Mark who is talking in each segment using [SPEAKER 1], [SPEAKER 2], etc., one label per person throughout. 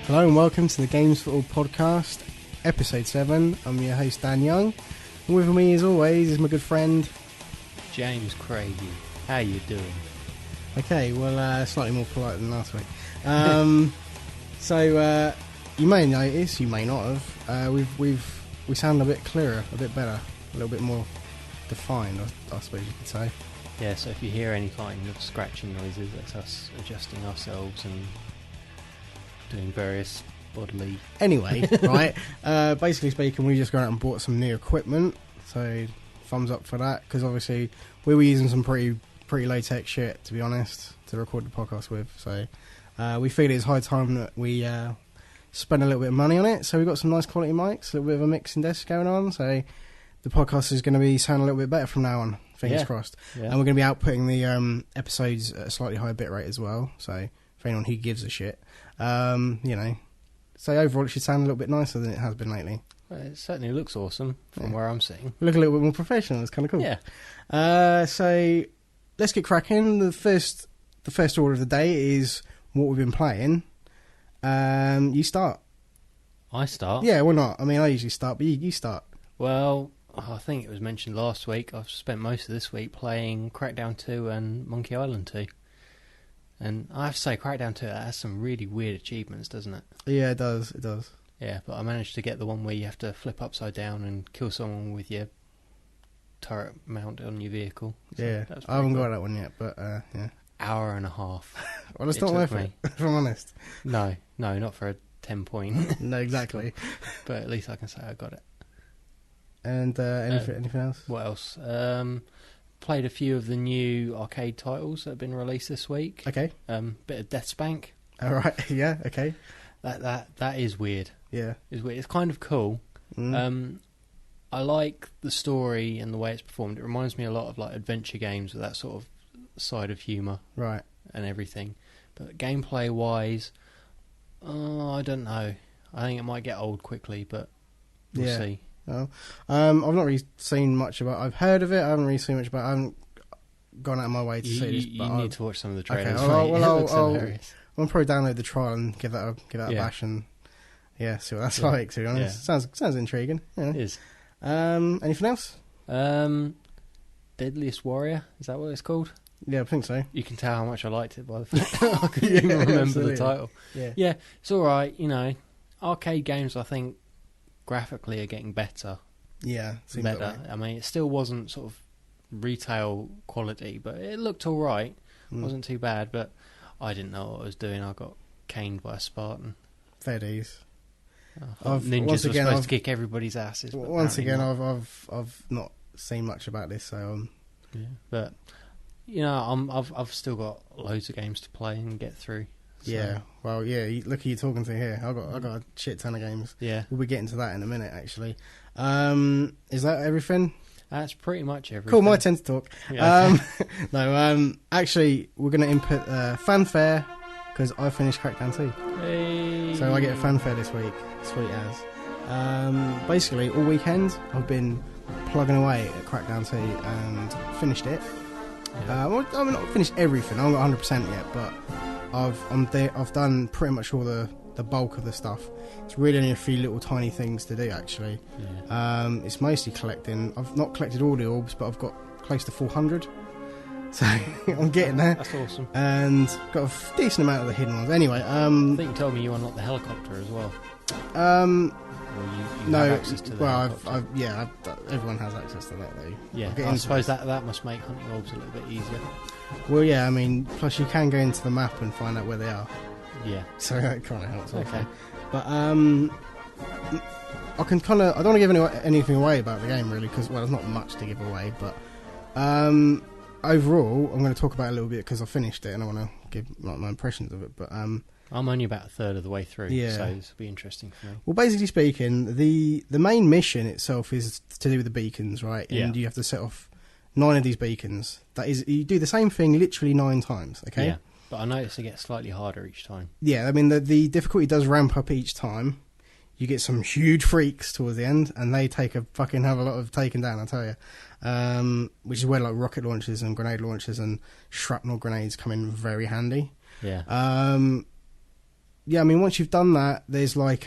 [SPEAKER 1] Hello and welcome to the Games4all podcast, episode 7. I'm your host Dan Young, and with me as always is my good friend
[SPEAKER 2] James Craigie. How you doing?
[SPEAKER 1] Okay, well, slightly more polite than last week. So you may notice, you may not have, we sound a bit clearer, a bit better, a little bit more defined, I suppose you could say.
[SPEAKER 2] Yeah, so if you hear any kind of scratching noises, that's us adjusting ourselves and doing various bodily...
[SPEAKER 1] Anyway, right, basically speaking, we just gone out and bought some new equipment, so thumbs up for that, because obviously we were using some pretty low-tech shit, to be honest, to record the podcast with, so we figured it's high time that we spend a little bit of money on it, so we've got some nice quality mics, a little bit of a mixing desk going on, so the podcast is going to be sounding a little bit better from now on, fingers crossed. Yeah. And we're going to be outputting the episodes at a slightly higher bit rate as well, so for anyone who gives a shit, so overall it should sound a little bit nicer than it has been lately.
[SPEAKER 2] Well, it certainly looks awesome from where I'm sitting.
[SPEAKER 1] We look a little bit more professional, it's kind of cool.
[SPEAKER 2] Yeah.
[SPEAKER 1] So let's get cracking. The first order of the day is what we've been playing. You start.
[SPEAKER 2] I start?
[SPEAKER 1] Yeah, why not? I mean, I usually start, but you start.
[SPEAKER 2] Well, I think it was mentioned last week. I've spent most of this week playing Crackdown 2 and Monkey Island 2. And I have to say, Crackdown 2 has some really weird achievements, doesn't it?
[SPEAKER 1] Yeah, it does.
[SPEAKER 2] Yeah, but I managed to get the one where you have to flip upside down and kill someone with your turret mounted on your vehicle. So
[SPEAKER 1] yeah, I haven't got that one yet, but yeah.
[SPEAKER 2] Hour and a half.
[SPEAKER 1] Well, it's not worth it, if I'm honest.
[SPEAKER 2] No, not for a 10 point.
[SPEAKER 1] No, exactly.
[SPEAKER 2] But at least I can say I got it.
[SPEAKER 1] And anything else?
[SPEAKER 2] What else? Played a few of the new arcade titles that have been released this week.
[SPEAKER 1] Okay.
[SPEAKER 2] Bit of Deathspank.
[SPEAKER 1] All right. Yeah. Okay.
[SPEAKER 2] That is weird.
[SPEAKER 1] Yeah.
[SPEAKER 2] It's weird. It's kind of cool. I like the story and the way it's performed. It reminds me a lot of like adventure games with that sort of side of humour,
[SPEAKER 1] right,
[SPEAKER 2] and everything. But gameplay wise, I don't know. I think it might get old quickly, but we'll see.
[SPEAKER 1] Oh. I've not really seen much about. I've heard of it. I haven't really seen much about. I haven't gone out of my way to see this.
[SPEAKER 2] You need to watch some of the trailers.
[SPEAKER 1] Okay,
[SPEAKER 2] I'll
[SPEAKER 1] probably download the trial and give that a bash and see what that's like. To be honest, sounds intriguing. Yeah.
[SPEAKER 2] It is.
[SPEAKER 1] Anything else?
[SPEAKER 2] Deadliest Warrior, is that what it's called?
[SPEAKER 1] Yeah, I think so.
[SPEAKER 2] You can tell how much I liked it by the fact I couldn't even remember absolutely. The title. Yeah, it's alright, arcade games I think graphically are getting better.
[SPEAKER 1] Yeah,
[SPEAKER 2] seems better. That way. I mean, it still wasn't sort of retail quality, but it looked alright. Wasn't too bad, but I didn't know what I was doing. I got caned by a Spartan.
[SPEAKER 1] Fair days.
[SPEAKER 2] Ninjas were supposed to kick everybody's asses. But
[SPEAKER 1] once again, I've not seen much about this, so
[SPEAKER 2] but I've still got loads of games to play and get through. So.
[SPEAKER 1] Yeah, well, look who you're talking to here. I got a shit ton of games.
[SPEAKER 2] Yeah,
[SPEAKER 1] we'll be getting to that in a minute. Actually, is that everything?
[SPEAKER 2] That's pretty much everything.
[SPEAKER 1] Cool, my turn to talk.
[SPEAKER 2] Yeah.
[SPEAKER 1] No, actually, we're going to input fanfare because I finished Crackdown 2.
[SPEAKER 2] Hey.
[SPEAKER 1] So I get a fanfare this week. Sweet as. Basically, all weekend I've been plugging away at Crackdown 2 and finished it. Yeah. I've not finished everything. I'm not 100% yet, but I've done pretty much all the bulk of the stuff. It's really only a few little tiny things to do actually. Yeah. It's mostly collecting. I've not collected all the orbs, but I've got close to 400. So I'm getting there.
[SPEAKER 2] That's awesome.
[SPEAKER 1] And got a decent amount of the hidden ones. Anyway,
[SPEAKER 2] I think you told me you unlocked the helicopter as well. You
[SPEAKER 1] no,
[SPEAKER 2] have access to the
[SPEAKER 1] everyone has access to that though.
[SPEAKER 2] Yeah, I suppose that must make hunting orbs a little bit easier.
[SPEAKER 1] Well, yeah, I mean, plus you can go into the map and find out where they are.
[SPEAKER 2] Yeah.
[SPEAKER 1] So that kind of helps.
[SPEAKER 2] Okay.
[SPEAKER 1] But I don't want to give anything away about the game really, because there's not much to give away. But overall, I'm going to talk about it a little bit because I finished it and I want to give my impressions of it. But
[SPEAKER 2] I'm only about a third of the way through, so this will be interesting for me.
[SPEAKER 1] Well, basically speaking, the main mission itself is to do with the beacons, right? And you have to set off 9 of these beacons. That is, you do the same thing literally 9 times, okay?
[SPEAKER 2] Yeah, but I noticed it gets slightly harder each time.
[SPEAKER 1] Yeah, I mean, the difficulty does ramp up each time. You get some huge freaks towards the end, and they take a fucking hell of a lot of taking down, I tell you. Which is where like rocket launchers and grenade launchers and shrapnel grenades come in very handy.
[SPEAKER 2] Yeah.
[SPEAKER 1] yeah, I mean, once you've done that, there's like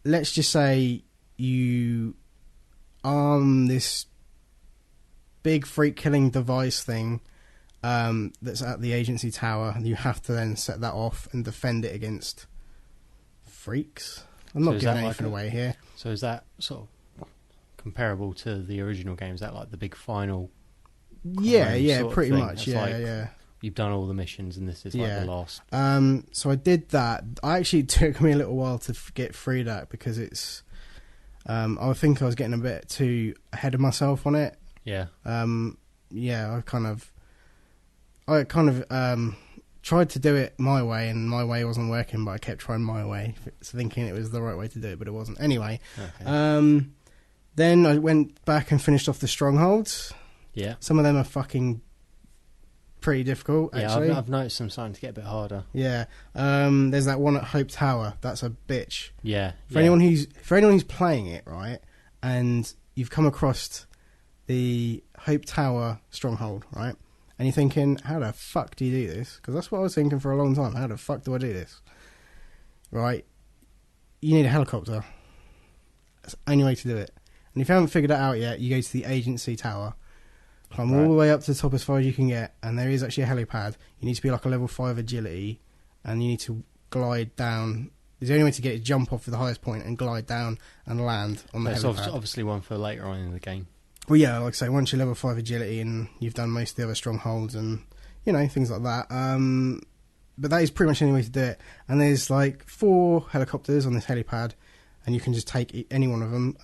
[SPEAKER 1] let's just say you arm this big freak killing device thing that's at the agency tower, and you have to then set that off and defend it against freaks. I'm not giving anything away here.
[SPEAKER 2] So is that sort of comparable to the original game? Is that like the big final?
[SPEAKER 1] Yeah, pretty much. Yeah, like, yeah.
[SPEAKER 2] You've done all the missions, and this is like the last.
[SPEAKER 1] So I did that. I actually took me a little while to get through that because it's. I think I was getting a bit too ahead of myself on it.
[SPEAKER 2] Yeah.
[SPEAKER 1] Yeah, I kind of tried to do it my way, and my way wasn't working, but I kept trying my way, thinking it was the right way to do it, but it wasn't. Anyway, okay. Then I went back and finished off the strongholds.
[SPEAKER 2] Yeah.
[SPEAKER 1] Some of them are fucking pretty difficult, actually.
[SPEAKER 2] Yeah, I've noticed them starting to get a bit harder.
[SPEAKER 1] Yeah. There's that one at Hope Tower. That's a bitch.
[SPEAKER 2] Yeah.
[SPEAKER 1] For anyone who's playing it, right, and you've come across the Hope Tower stronghold, right, and you're thinking, how the fuck do you do this? Because that's what I was thinking for a long time. How the fuck do I do this? Right? You need a helicopter. That's the only way to do it. And if you haven't figured that out yet, you go to the agency tower, climb all the way up to the top as far as you can get, and there is actually a helipad. You need to be like a level 5 agility, and you need to glide down. The only way to get it is jump off to the highest point and glide down and land on the helipad.
[SPEAKER 2] It's obviously one for later on in the game.
[SPEAKER 1] Well, yeah, like I say, once you're level 5 agility and you've done most of the other strongholds and, you know, things like that. But that is pretty much the only way to do it. And there's like 4 helicopters on this helipad, and you can just take any one of them.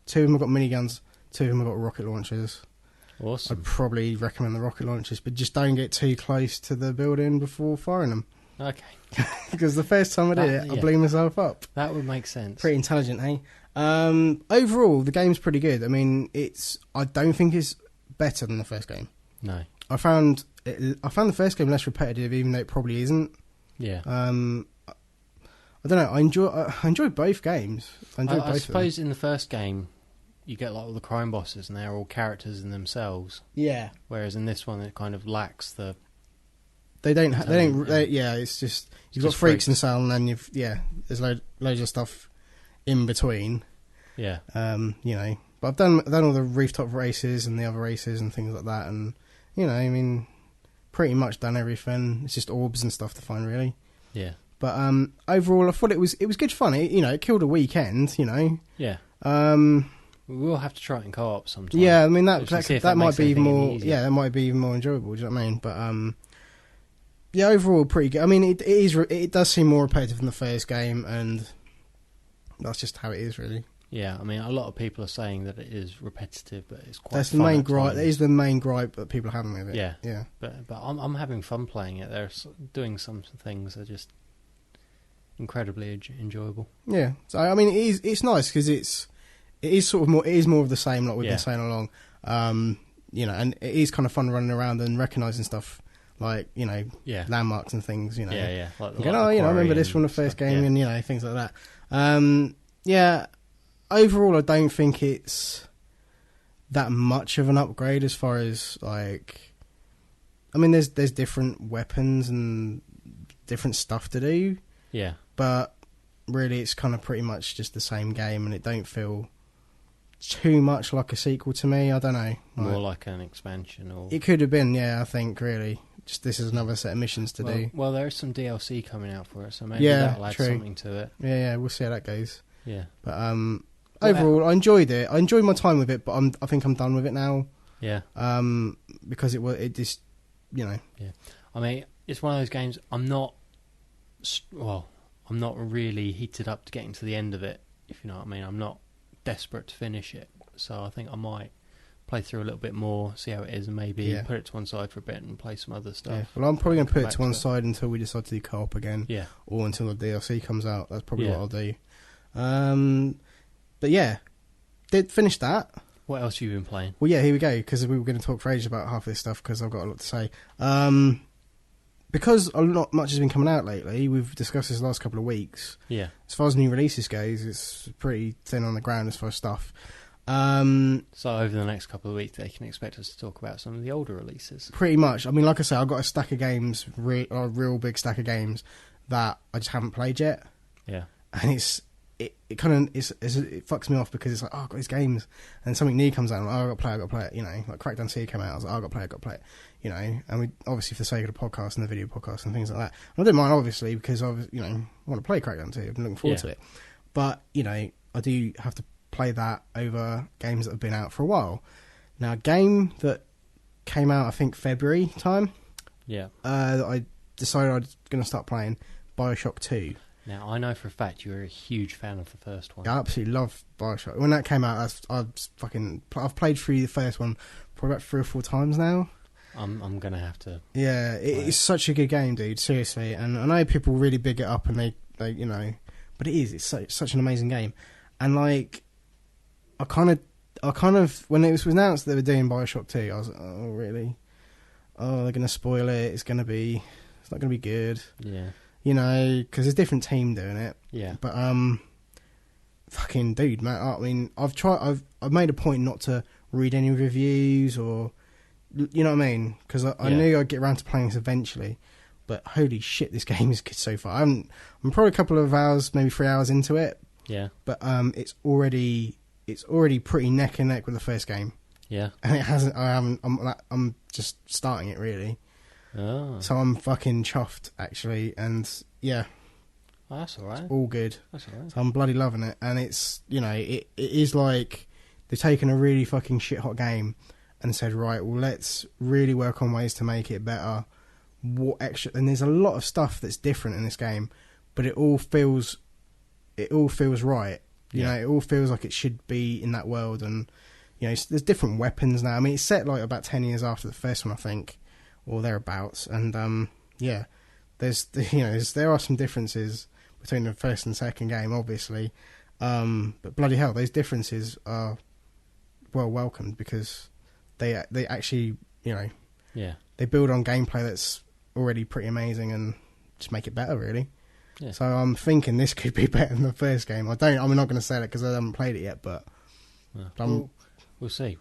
[SPEAKER 1] 2 of them have got miniguns, 2 of them have got rocket launchers.
[SPEAKER 2] Awesome.
[SPEAKER 1] I'd probably recommend the rocket launchers, but just don't get too close to the building before firing them.
[SPEAKER 2] Okay.
[SPEAKER 1] Because the first time I did it, I blew myself up.
[SPEAKER 2] That would make sense.
[SPEAKER 1] Pretty intelligent, eh? Overall, the game's pretty good. I mean, I don't think it's better than the first game.
[SPEAKER 2] No.
[SPEAKER 1] I found the first game less repetitive, even though it probably isn't.
[SPEAKER 2] Yeah.
[SPEAKER 1] I don't know. I enjoy both games.
[SPEAKER 2] I suppose in the first game, you get like all the crime bosses, and they're all characters in themselves.
[SPEAKER 1] Yeah.
[SPEAKER 2] Whereas in this one, it kind of lacks the.
[SPEAKER 1] It's just you've got freaks and so on, and there's loads of stuff in between.
[SPEAKER 2] Yeah.
[SPEAKER 1] You know, but I've done all the rooftop races and the other races and things like that, and you know, I mean, pretty much done everything. It's just orbs and stuff to find, really.
[SPEAKER 2] Yeah.
[SPEAKER 1] But overall, I thought it was good fun. It killed a weekend. You know.
[SPEAKER 2] Yeah. We will have to try it in co-op sometime.
[SPEAKER 1] Yeah, I mean that might be even more.
[SPEAKER 2] Easier.
[SPEAKER 1] Yeah, that might be even more enjoyable. Do you know what I mean? But yeah, overall pretty good. I mean, it does seem more repetitive than the first game, and that's just how it is, really.
[SPEAKER 2] Yeah, I mean, a lot of people are saying that it is repetitive, but it's quite.
[SPEAKER 1] That's the main gripe. That is the main gripe that people are having with it.
[SPEAKER 2] Yeah,
[SPEAKER 1] yeah.
[SPEAKER 2] But I'm having fun playing it. They're doing some things that are just incredibly enjoyable.
[SPEAKER 1] Yeah, so I mean, it's nice because it is more of the same, like we've been saying along. You know, and it is kind of fun running around and recognising stuff. Like, you know, landmarks and things, you know.
[SPEAKER 2] Yeah, yeah.
[SPEAKER 1] Like I remember this from the first game, and, you know, things like that. Yeah, overall, I don't think it's that much of an upgrade as far as, like... I mean, there's different weapons and different stuff to do.
[SPEAKER 2] Yeah.
[SPEAKER 1] But really, it's kind of pretty much just the same game, and it don't feel too much like a sequel to me. I don't know.
[SPEAKER 2] More like an expansion, or...
[SPEAKER 1] It could have been, yeah, I think, really. Just this is another set of missions to do.
[SPEAKER 2] Well, there is some DLC coming out for it, so maybe that'll add something to it.
[SPEAKER 1] Yeah, we'll see how that goes.
[SPEAKER 2] Yeah.
[SPEAKER 1] But overall, I enjoyed it. I enjoyed my time with it, but I think I'm done with it now.
[SPEAKER 2] Yeah.
[SPEAKER 1] Because it just, you know.
[SPEAKER 2] Yeah. I mean, it's one of those games. I'm not really heated up to getting to the end of it, if you know what I mean. I'm not desperate to finish it, so I think I might play through a little bit more, see how it is, and maybe put it to one side for a bit and play some other stuff.
[SPEAKER 1] Yeah. Well, I'm probably going to put it to one side until we decide to do co-op again.
[SPEAKER 2] Yeah.
[SPEAKER 1] Or until the DLC comes out. That's probably what I'll do. But yeah, did finish that.
[SPEAKER 2] What else have you been playing?
[SPEAKER 1] Well, yeah, here we go, because we were going to talk for ages about half of this stuff, because I've got a lot to say. Because not much has been coming out lately, we've discussed this the last couple of weeks.
[SPEAKER 2] Yeah.
[SPEAKER 1] As far as new releases goes, it's pretty thin on the ground as far as stuff.
[SPEAKER 2] So over the next couple of weeks, they can expect us to talk about some of the older releases.
[SPEAKER 1] Pretty much. I mean, like I say, I've got a stack of games, a real big stack of games that I just haven't played yet.
[SPEAKER 2] Yeah.
[SPEAKER 1] And it fucks me off because it's like, oh, I've got these games, and something new comes out, and I'm like, oh, I've got to play it, you know, like Crackdown 2 came out, I was like, oh, I've got to play it, you know, and we, obviously for the sake of the podcast and the video podcast and things like that, and I don't mind, obviously, because I was, you know, I want to play Crackdown 2, I've been looking forward to it, but, you know, I do have to play that over games that have been out for a while. Now, a game that came out, I think, February time, that I decided I was going to start playing, Bioshock 2.
[SPEAKER 2] Now, I know for a fact you're a huge fan of the first one.
[SPEAKER 1] I absolutely love Bioshock. When that came out, I've played through the first one probably about 3 or 4 times now.
[SPEAKER 2] I'm going to have to...
[SPEAKER 1] Yeah, it's such a good game, dude, seriously. And I know people really big it up and they you know... But it's such an amazing game. And, like, I kind of... When it was announced they were doing Bioshock 2, I was like, oh, really? Oh, they're going to spoil it. It's not going to be good.
[SPEAKER 2] Yeah.
[SPEAKER 1] You know, because there's a different team doing it.
[SPEAKER 2] Yeah.
[SPEAKER 1] But, fucking dude, man, I mean, I've made a point not to read any reviews or, you know what I mean? Because I knew I'd get around to playing this eventually. But holy shit, this game is good so far. I'm probably a couple of hours, maybe 3 hours into it.
[SPEAKER 2] Yeah.
[SPEAKER 1] But it's already pretty neck and neck with the first game.
[SPEAKER 2] Yeah.
[SPEAKER 1] And I'm just starting it really.
[SPEAKER 2] Oh.
[SPEAKER 1] So I'm fucking chuffed, actually, and yeah.
[SPEAKER 2] Oh, that's alright.
[SPEAKER 1] It's all good.
[SPEAKER 2] That's alright.
[SPEAKER 1] So I'm bloody loving it, and it's, you know, it is like they've taken a really fucking shit hot game and said, right, well, let's really work on ways to make it better. What extra? And there's a lot of stuff that's different in this game, but it all feels right. You know, it all feels like it should be in that world, and you know, there's different weapons now. I mean, it's set like about 10 years after the first one, I think, or thereabouts, and there are some differences between the first and second game, obviously, but bloody hell, those differences are well welcomed because they actually, you know, they build on gameplay that's already pretty amazing and just make it better, really. Yeah. So I'm thinking this could be better than the first game. I'm not going to say that because I haven't played it yet, but
[SPEAKER 2] we'll see.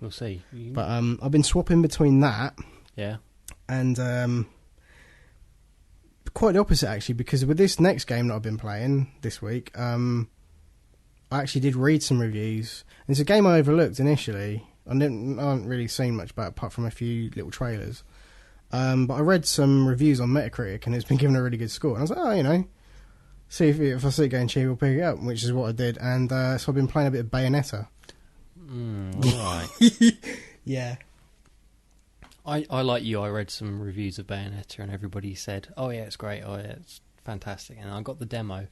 [SPEAKER 1] But I've been swapping between that.
[SPEAKER 2] Yeah.
[SPEAKER 1] And quite the opposite, actually, because with this next game that I've been playing this week, I actually did read some reviews. It's a game I overlooked initially. I haven't really seen much about it apart from a few little trailers. But I read some reviews on Metacritic and it's been given a really good score. And I was like, oh, you know, see if I see it going cheap, I'll pick it up, which is what I did. And so I've been playing a bit of Bayonetta.
[SPEAKER 2] Right.
[SPEAKER 1] Yeah.
[SPEAKER 2] I like you, I read some reviews of Bayonetta and everybody said, oh yeah, it's great, oh yeah, it's fantastic. And I got the demo.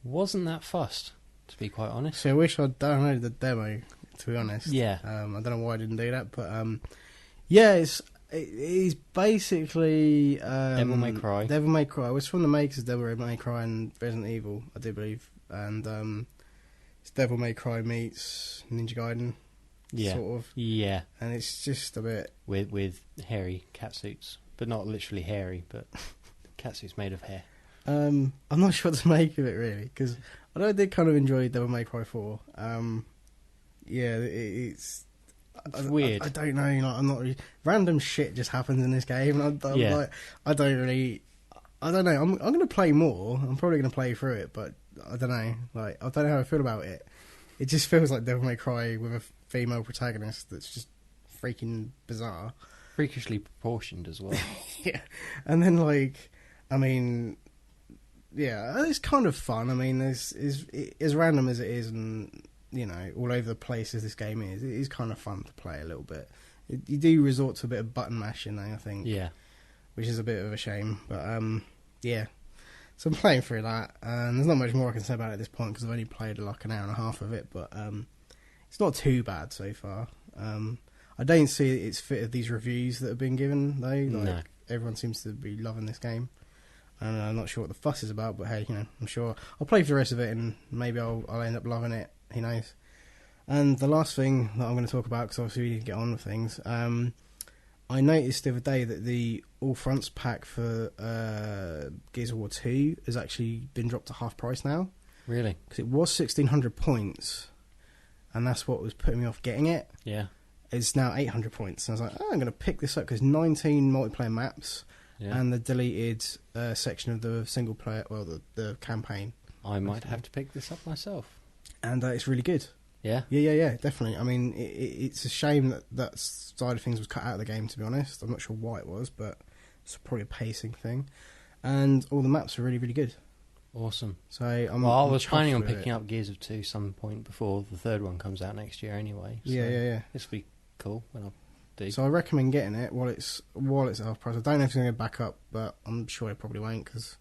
[SPEAKER 2] Wasn't that fussed, to be quite honest.
[SPEAKER 1] So I wish I'd downloaded the demo, to be honest.
[SPEAKER 2] Yeah.
[SPEAKER 1] I don't know why I didn't do that, but yeah, it is basically
[SPEAKER 2] Devil May Cry.
[SPEAKER 1] Devil May Cry. It was from the makers of Devil May Cry and Resident Evil, I do believe. And it's Devil May Cry meets Ninja Gaiden.
[SPEAKER 2] Yeah.
[SPEAKER 1] Sort of.
[SPEAKER 2] Yeah.
[SPEAKER 1] And it's just a bit...
[SPEAKER 2] With hairy catsuits. But not literally hairy, but catsuits made of hair.
[SPEAKER 1] I'm not sure what to make of it, really, because I did kind of enjoy Devil May Cry 4. Yeah, it's
[SPEAKER 2] weird.
[SPEAKER 1] I don't know, I'm not really... Random shit just happens in this game, and I don't know, I'm going to play more. I'm probably going to play through it, but I don't know. Like, I don't know how I feel about it. It just feels like Devil May Cry with a female protagonist that's just freaking bizarre.
[SPEAKER 2] Freakishly proportioned as well.
[SPEAKER 1] Yeah. And then, like, I mean, yeah, it's kind of fun. I mean, as random as it is and, you know, all over the place as this game is, it is kind of fun to play a little bit. You do resort to a bit of button mashing, I think. Yeah. Which is a bit of a shame. But, yeah. So I'm playing through that, and there's not much more I can say about it at this point because I've only played like an hour and a half of it, but it's not too bad so far. I don't see it's fit of these reviews that have been given, though. Like, no. Everyone seems to be loving this game, and I'm not sure what the fuss is about, but hey, you know, I'm sure I'll play for the rest of it, and maybe I'll end up loving it. Who knows? And the last thing that I'm going to talk about, because obviously we need to get on with things, I noticed the other day that the All Fronts pack for Gears of War 2 has actually been dropped to half price now.
[SPEAKER 2] Really?
[SPEAKER 1] Because it was 1,600 points, and that's what was putting me off getting it.
[SPEAKER 2] Yeah.
[SPEAKER 1] It's now 800 points. And I was like, oh, I'm going to pick this up because 19 multiplayer maps,
[SPEAKER 2] Yeah.
[SPEAKER 1] and the deleted section of the single player, well, the campaign.
[SPEAKER 2] I might have to pick this up myself.
[SPEAKER 1] And it's really good.
[SPEAKER 2] Yeah?
[SPEAKER 1] Yeah, definitely. I mean, it's a shame that side of things was cut out of the game, to be honest. I'm not sure why it was, but it's probably a pacing thing. And all the maps are really, really good.
[SPEAKER 2] Awesome.
[SPEAKER 1] So
[SPEAKER 2] I was planning on picking up Gears of 2 some point before the third one comes out next year anyway. So
[SPEAKER 1] Yeah.
[SPEAKER 2] This will be cool when I do.
[SPEAKER 1] So I recommend getting it while it's at half price. I don't know if it's going to go back up, but I'm sure it probably won't because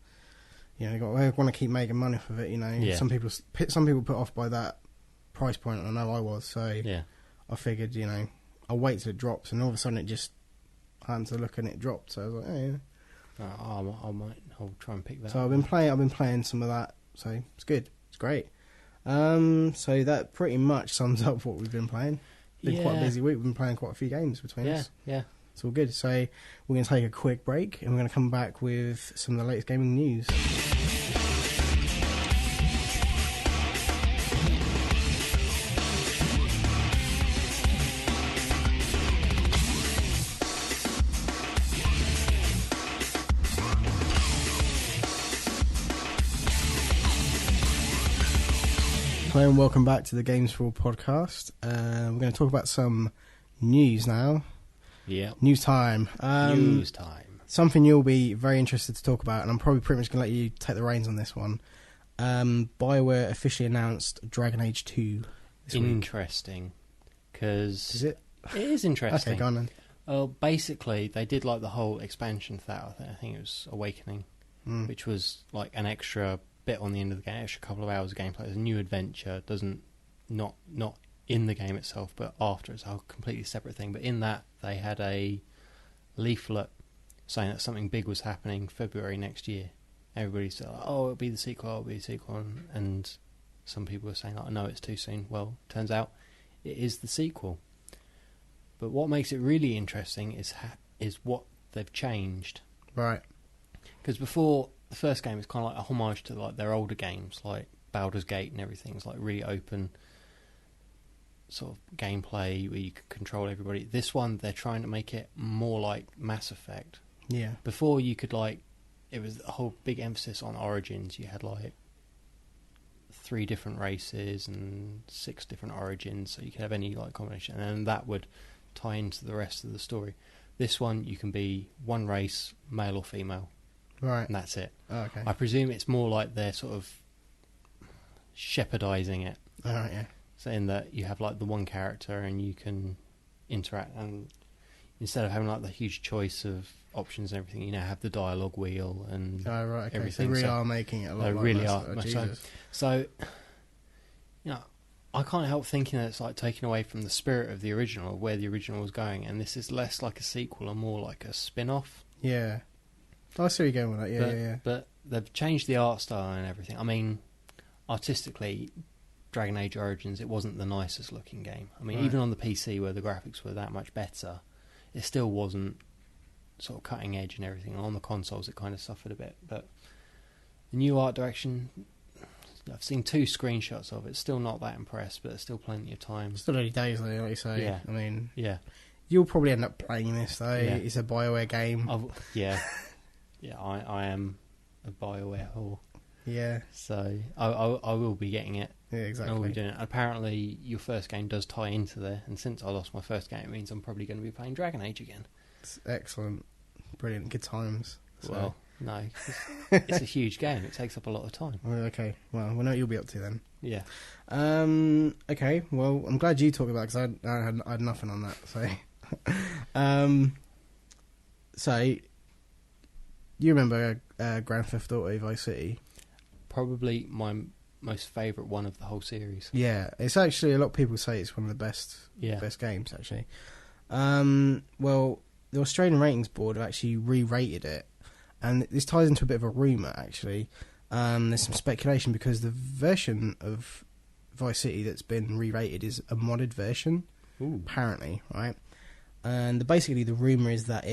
[SPEAKER 1] they want to keep making money off of it.
[SPEAKER 2] Yeah.
[SPEAKER 1] Some people put off by that price point, and I know I was. So
[SPEAKER 2] yeah.
[SPEAKER 1] I figured, I'll wait till it drops, and all of a sudden it just I happened to look and it dropped. So I was like, oh, yeah.
[SPEAKER 2] I'll try and pick that.
[SPEAKER 1] So
[SPEAKER 2] up.
[SPEAKER 1] I've been playing some of that. So it's good. It's great. So that pretty much sums up what we've been playing. Been quite a busy week. We've been playing quite a few games between us.
[SPEAKER 2] Yeah.
[SPEAKER 1] It's all good. So we're going to take a quick break, and we're going to come back with some of the latest gaming news. Hello and welcome back to the Games4all podcast. We're going to talk about some news now.
[SPEAKER 2] Yeah.
[SPEAKER 1] News time.
[SPEAKER 2] News time.
[SPEAKER 1] Something you'll be very interested to talk about, and I'm probably pretty much going to let you take the reins on this one. BioWare officially announced Dragon Age 2 this week.
[SPEAKER 2] Interesting. Because
[SPEAKER 1] Is it?
[SPEAKER 2] It is interesting.
[SPEAKER 1] Okay, go on then.
[SPEAKER 2] Well, basically, they did like the whole expansion to that. I think it was Awakening, which was like an extra bit on the end of the game, extra couple of hours of gameplay. It's a new adventure. Not in the game itself, but after. It's a completely separate thing. But in that, they had a leaflet saying that something big was happening February next year. Everybody said, "Oh, it'll be the sequel. And some people were saying, "No, it's too soon." Well, turns out it is the sequel. But what makes it really interesting is what they've changed.
[SPEAKER 1] Right.
[SPEAKER 2] Because before, the first game is kind of like a homage to like their older games, like Baldur's Gate and everything. It's like really open sort of gameplay where you can control everybody. This one, they're trying to make it more like Mass Effect.
[SPEAKER 1] Yeah.
[SPEAKER 2] Before, you could it was a whole big emphasis on origins. You had 3 different races and 6 different origins, so you could have any combination, and then that would tie into the rest of the story. This one, you can be one race, male or female.
[SPEAKER 1] Right.
[SPEAKER 2] And that's it.
[SPEAKER 1] Oh, okay.
[SPEAKER 2] I presume it's more like they're sort of shepherdizing it.
[SPEAKER 1] All right, yeah.
[SPEAKER 2] Saying that you have the one character and you can interact, and instead of having the huge choice of options and everything, you now have the dialogue wheel and
[SPEAKER 1] right, okay.
[SPEAKER 2] everything.
[SPEAKER 1] They really are making it a lot
[SPEAKER 2] they
[SPEAKER 1] like
[SPEAKER 2] really
[SPEAKER 1] that.
[SPEAKER 2] are.
[SPEAKER 1] Oh, Jesus.
[SPEAKER 2] So, I can't help thinking that it's taken away from the spirit of the original, where the original was going, and this is less like a sequel and more like a spin-off.
[SPEAKER 1] Yeah. I see where you're going with that, yeah.
[SPEAKER 2] But they've changed the art style and everything. I mean, artistically, Dragon Age Origins, it wasn't the nicest looking game. I mean, even on the PC where the graphics were that much better, it still wasn't sort of cutting edge and everything. On the consoles, it kind of suffered a bit. But the new art direction, I've seen 2 screenshots of it. Still not that impressed, but there's still plenty of time.
[SPEAKER 1] Still early days, though, like you say.
[SPEAKER 2] Yeah.
[SPEAKER 1] I mean,
[SPEAKER 2] yeah,
[SPEAKER 1] you'll probably end up playing this, though.
[SPEAKER 2] Yeah.
[SPEAKER 1] It's a BioWare game.
[SPEAKER 2] Yeah, I am a BioWare whore.
[SPEAKER 1] Yeah.
[SPEAKER 2] So I will be getting it.
[SPEAKER 1] Yeah, exactly.
[SPEAKER 2] I will be doing it. Apparently, your first game does tie into there, and since I lost my first game, it means I'm probably going to be playing Dragon Age again.
[SPEAKER 1] It's excellent. Brilliant. Good times. So.
[SPEAKER 2] Well, no. It's a huge game. It takes up a lot of time.
[SPEAKER 1] Okay. Well, we know what you'll be up to then.
[SPEAKER 2] Yeah.
[SPEAKER 1] Okay. Well, I'm glad you talked about it, because I had nothing on that. So, you remember Grand Theft Auto Vice City? Probably
[SPEAKER 2] my most favourite one of the whole series.
[SPEAKER 1] Yeah, it's actually, a lot of people say it's one of the best games, actually. Well, the Australian Ratings Board have actually re-rated it, and this ties into a bit of a rumour, actually. There's some speculation, because the version of Vice City that's been re-rated is a modded version, apparently, right? And basically the rumour is that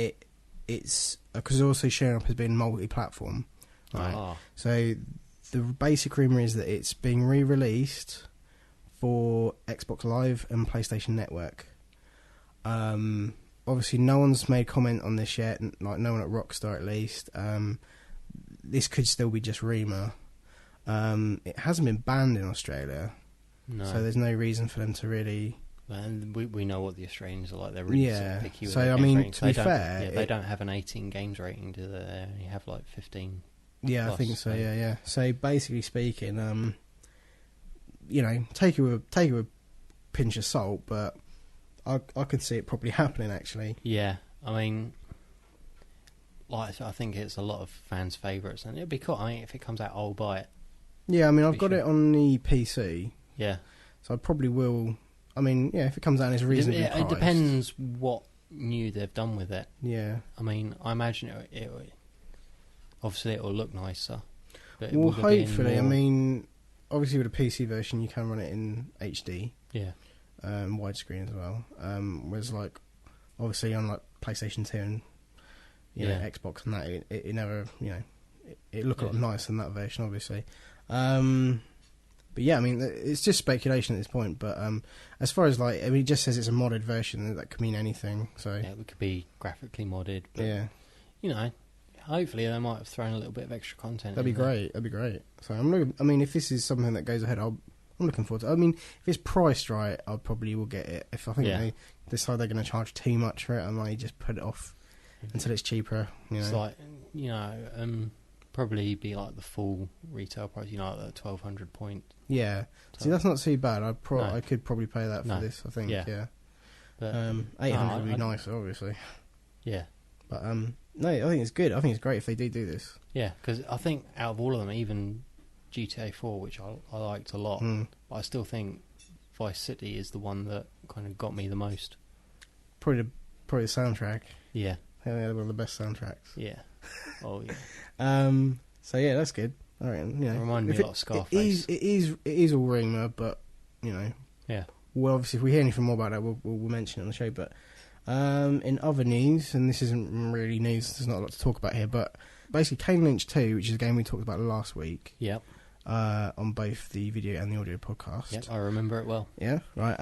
[SPEAKER 1] it's because it's also showing up as being multi-platform, right? So the basic rumour is that it's being re-released for Xbox Live and PlayStation Network. obviously no one's made comment on this yet, like no one at Rockstar at least. This could still be just rumour. It hasn't been banned in Australia, so there's no reason for them to really...
[SPEAKER 2] And we know what the Australians are like. They're really sort of picky with their
[SPEAKER 1] I
[SPEAKER 2] games
[SPEAKER 1] mean,
[SPEAKER 2] ratings.
[SPEAKER 1] to be fair...
[SPEAKER 2] Yeah, they don't have an 18 games rating, do they? They only have like 15.
[SPEAKER 1] Yeah, plus, I think so, yeah. So basically speaking, you know, take it with a pinch of salt, but I could see it probably happening, actually.
[SPEAKER 2] Yeah, I mean... Like, I think it's a lot of fans' favourites, and it'd be cool. I mean, if it comes out, I'll buy it.
[SPEAKER 1] Yeah, I mean, I've got it on the PC.
[SPEAKER 2] Yeah. So
[SPEAKER 1] I probably will... I mean, yeah, if it comes out and it's reasonably priced.
[SPEAKER 2] It depends what new they've done with it.
[SPEAKER 1] Yeah.
[SPEAKER 2] I mean, I imagine it obviously it will look nicer. But
[SPEAKER 1] well, hopefully, I mean, obviously with a PC version, you can run it in HD.
[SPEAKER 2] Yeah.
[SPEAKER 1] Widescreen as well. Whereas, like, obviously on, like, PlayStation 2 and, you know, Xbox and that, it never, you know, it looked a lot nicer than that version, obviously. But yeah, I mean, it's just speculation at this point. But as far as like, I mean, it just says it's a modded version. That could mean anything. So
[SPEAKER 2] yeah, it could be graphically modded. But,
[SPEAKER 1] yeah,
[SPEAKER 2] you know, hopefully they might have thrown a little bit of extra content.
[SPEAKER 1] That'd be great. That'd be great. So I'm looking, I mean, if this is something that goes ahead, I'm looking forward to it. I mean, if it's priced right, I probably will get it. If I think they decide they're going to charge too much for it, I might just put it off until it's cheaper. You know?
[SPEAKER 2] It's like, you know, probably be like the full retail price, you know, like the 1,200 point.
[SPEAKER 1] Yeah. See, that's not too bad. I could probably pay that for this, I think, yeah.
[SPEAKER 2] But
[SPEAKER 1] 800 would be nicer, obviously.
[SPEAKER 2] Yeah.
[SPEAKER 1] But, no, I think it's good. I think it's great if they do this.
[SPEAKER 2] Yeah, because I think out of all of them, even GTA 4, which I liked a lot, but I still think Vice City is the one that kind of got me the most.
[SPEAKER 1] Probably the soundtrack.
[SPEAKER 2] Yeah.
[SPEAKER 1] I think they had one of the best soundtracks.
[SPEAKER 2] Yeah. Oh, yeah.
[SPEAKER 1] So, yeah, that's good. All right, you know,
[SPEAKER 2] it reminded me a lot of Scarface.
[SPEAKER 1] It is all rumour, but, you know.
[SPEAKER 2] Yeah.
[SPEAKER 1] Well, obviously, if we hear anything more about that, we'll mention it on the show. But in other news, and this isn't really news, there's not a lot to talk about here, but basically Kane Lynch 2, which is a game we talked about last week.
[SPEAKER 2] Yep.
[SPEAKER 1] On both the video and the audio podcast.
[SPEAKER 2] Yep, I remember it well.
[SPEAKER 1] Yeah, right.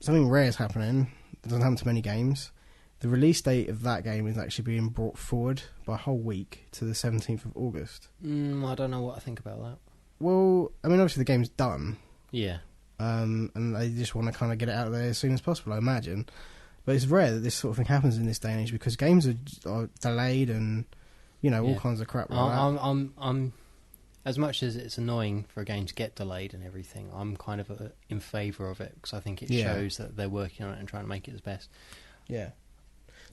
[SPEAKER 1] Something rare is happening. It doesn't happen to many games. The release date of that game is actually being brought forward by a whole week to the 17th of August.
[SPEAKER 2] I don't know what I think about that.
[SPEAKER 1] Well, I mean, obviously the game's done.
[SPEAKER 2] Yeah.
[SPEAKER 1] And they just want to kind of get it out there as soon as possible, I imagine. But it's rare that this sort of thing happens in this day and age because games are delayed and, you know, all kinds of crap like that.
[SPEAKER 2] I'm as much as it's annoying for a game to get delayed and everything, I'm kind of in favour of it because I think it shows that they're working on it and trying to make it as best.
[SPEAKER 1] Yeah.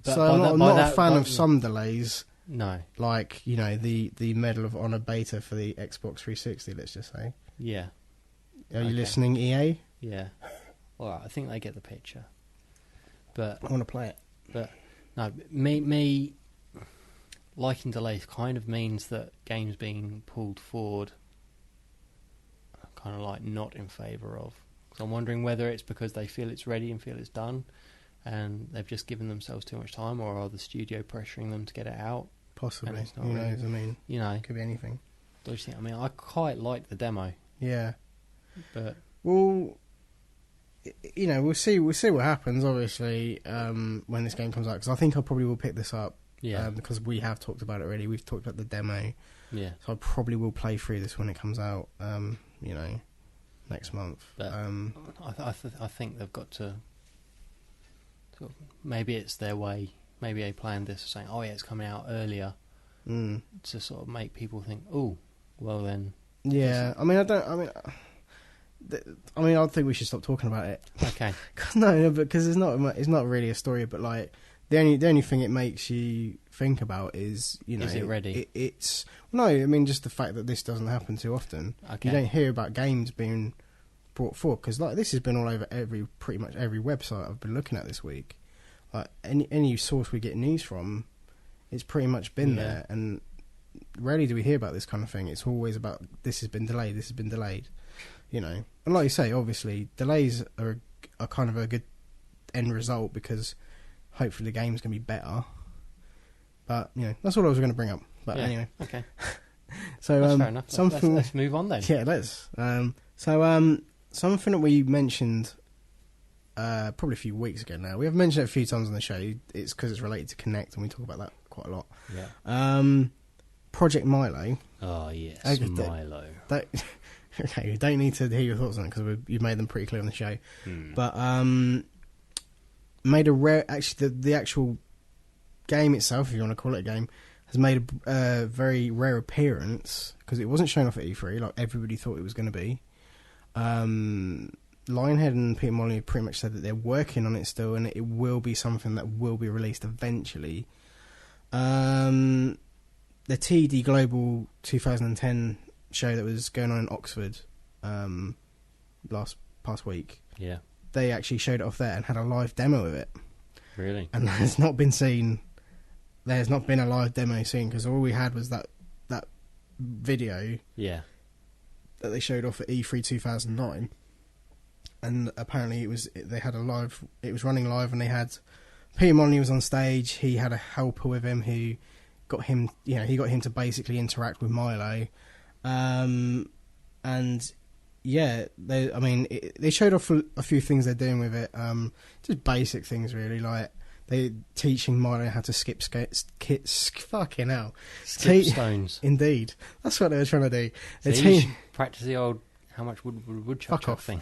[SPEAKER 2] But
[SPEAKER 1] so I'm not a fan of some delays.
[SPEAKER 2] No.
[SPEAKER 1] Like, you know, the Medal of Honor beta for the Xbox 360, let's just say.
[SPEAKER 2] Yeah.
[SPEAKER 1] Are you listening, EA?
[SPEAKER 2] Yeah. All right, I think they get the picture. But
[SPEAKER 1] I want to play it.
[SPEAKER 2] But no, me liking delays kind of means that games being pulled forward I'm kind of like not in favour of. So I'm wondering whether it's because they feel it's ready and feel it's done and they've just given themselves too much time, or are the studio pressuring them to get it out?
[SPEAKER 1] Possibly. Who knows? I mean,
[SPEAKER 2] you know,
[SPEAKER 1] could be anything.
[SPEAKER 2] I mean, I quite like the demo.
[SPEAKER 1] Yeah.
[SPEAKER 2] But
[SPEAKER 1] well, you know, we'll see what happens. Obviously, when this game comes out, because I think I probably will pick this up.
[SPEAKER 2] Yeah.
[SPEAKER 1] Because we have talked about it already. We've talked about the demo.
[SPEAKER 2] Yeah.
[SPEAKER 1] So I probably will play through this when it comes out. You know, next month.
[SPEAKER 2] But I think they've got to. Maybe it's their way. Maybe they planned this saying, "Oh yeah, it's coming out earlier," to sort of make people think, "Oh, well then."
[SPEAKER 1] Yeah, I mean, I don't think we should stop talking about it.
[SPEAKER 2] Okay.
[SPEAKER 1] No, because it's not really a story, but like the only thing it makes you think about is, you know,
[SPEAKER 2] is it ready?
[SPEAKER 1] It's no, I mean just the fact that this doesn't happen too often.
[SPEAKER 2] Okay.
[SPEAKER 1] You don't hear about games being brought forward because like this has been all over pretty much every website I've been looking at this week. Like any source we get news from, it's pretty much been there, and rarely do we hear about this kind of thing. It's always about this has been delayed, you know. And like you say, obviously delays are kind of a good end result because hopefully the game's going to be better. But you know, that's all I was going to bring up. But anyway,
[SPEAKER 2] okay.
[SPEAKER 1] So
[SPEAKER 2] that's fair enough.
[SPEAKER 1] Something.
[SPEAKER 2] Let's move on then.
[SPEAKER 1] Yeah, let's. Something that we mentioned probably a few weeks ago now. We have mentioned it a few times on the show. It's because it's related to Connect, and we talk about that quite a lot.
[SPEAKER 2] Yeah.
[SPEAKER 1] Project Milo.
[SPEAKER 2] Oh yes, Milo.
[SPEAKER 1] Okay, you don't need to hear your thoughts on it because you've made them pretty clear on the show. But made a rare. Actually, the actual game itself, if you want to call it a game, has made a very rare appearance because it wasn't shown off at E3 like everybody thought it was going to be. Lionhead and Peter Molyneux pretty much said that they're working on it still, and it will be something that will be released eventually. The TD Global 2010 show that was going on in Oxford past week.
[SPEAKER 2] Yeah.
[SPEAKER 1] They actually showed it off there and had a live demo of it.
[SPEAKER 2] Really?
[SPEAKER 1] And that has not been seen. There's not been a live demo seen because all we had was that video.
[SPEAKER 2] Yeah.
[SPEAKER 1] That they showed off at E3 2009, and apparently it was running live, and they had Peter Molyneux was on stage. He had a helper with him who got him to basically interact with Milo, and yeah, they showed off a few things they're doing with it, just basic things really, like they teaching Milo how to skip fucking hell.
[SPEAKER 2] Skip stones.
[SPEAKER 1] Indeed. That's what they were trying to do.
[SPEAKER 2] Practice the old how much woodchuck thing.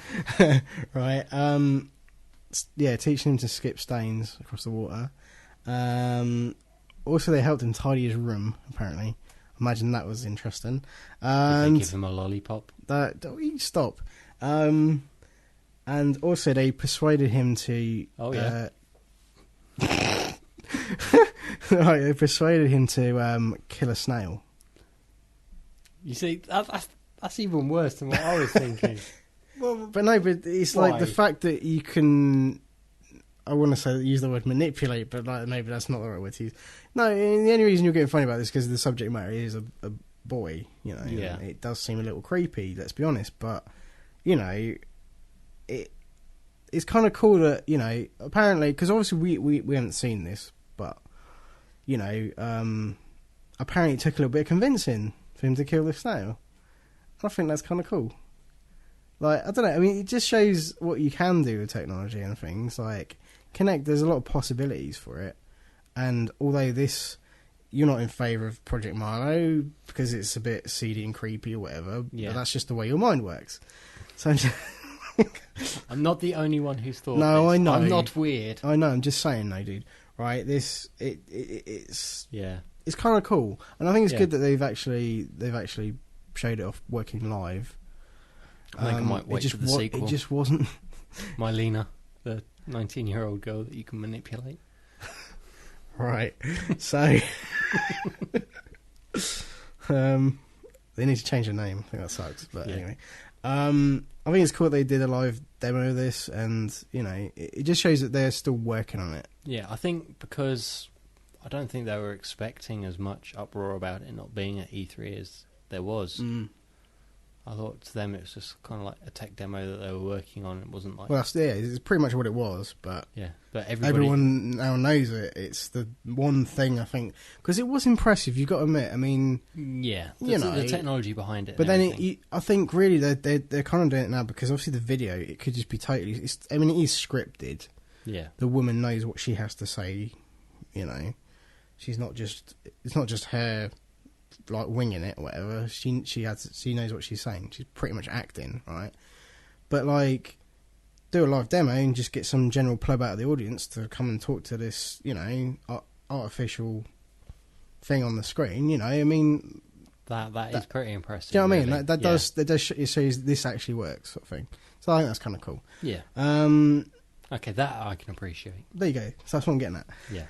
[SPEAKER 1] Right. Yeah, teaching him to skip stains across the water. Also, they helped him tidy his room, apparently. Imagine that was interesting.
[SPEAKER 2] Did they give him a lollipop?
[SPEAKER 1] Stop. And also, they persuaded him to...
[SPEAKER 2] Oh, yeah.
[SPEAKER 1] Right, they persuaded him to kill a snail.
[SPEAKER 2] You see, that's even worse than what I was thinking.
[SPEAKER 1] But it's like the fact that you can... I want to use the word manipulate, but like maybe that's not the right word to use. No, the only reason you're getting funny about this is because the subject matter is a boy, you know.
[SPEAKER 2] Yeah.
[SPEAKER 1] It does seem a little creepy, let's be honest, but, you know, it's kind of cool that, you know, apparently, because obviously we haven't seen this, but, you know, apparently it took a little bit of convincing for him to kill the snail. I think that's kind of cool. Like, I don't know, I mean, it just shows what you can do with technology and things. Like, Kinect, there's a lot of possibilities for it. And although you're not in favour of Project Milo because it's a bit seedy and creepy or whatever, but that's just the way your mind works. So
[SPEAKER 2] I'm not the only one who's thought
[SPEAKER 1] no,
[SPEAKER 2] this.
[SPEAKER 1] I know.
[SPEAKER 2] I'm not weird.
[SPEAKER 1] I know, I'm just saying though, dude. Right, it's kind of cool. And I think it's good that they've actually showed it off working live.
[SPEAKER 2] I think I might wait for the sequel.
[SPEAKER 1] It just wasn't...
[SPEAKER 2] Mylena, the 19-year-old girl that you can manipulate.
[SPEAKER 1] Right. So... they need to change the name. I think that sucks. But anyway. I think it's cool they did a live demo of this, and, you know, it just shows that they're still working on it.
[SPEAKER 2] Yeah, I think because I don't think they were expecting as much uproar about it not being at E3 as there was. I thought to them it was just kind of like a tech demo that they were working on. It wasn't like...
[SPEAKER 1] Well, it's pretty much what it was, but...
[SPEAKER 2] Yeah, but
[SPEAKER 1] everyone now knows it. It's the one thing, I think... Because it was impressive, you've got to admit. I mean...
[SPEAKER 2] Yeah,
[SPEAKER 1] the
[SPEAKER 2] technology behind it.
[SPEAKER 1] But then I think really they're kind of doing it now because obviously the video, it could just be totally... it is scripted.
[SPEAKER 2] Yeah.
[SPEAKER 1] The woman knows what she has to say, you know. She's not just... It's not just her... like winging it or whatever. She knows what she's saying. She's pretty much acting, right? But like, do a live demo and just get some general pleb out of the audience to come and talk to this, you know, artificial thing on the screen. You know, I mean,
[SPEAKER 2] that is pretty impressive.
[SPEAKER 1] Do you know what
[SPEAKER 2] really.
[SPEAKER 1] I mean? That does shows this actually works, sort of thing. So I think that's kind of cool.
[SPEAKER 2] Yeah. Okay, that I can appreciate.
[SPEAKER 1] There you go. So that's what I'm getting at.
[SPEAKER 2] Yeah.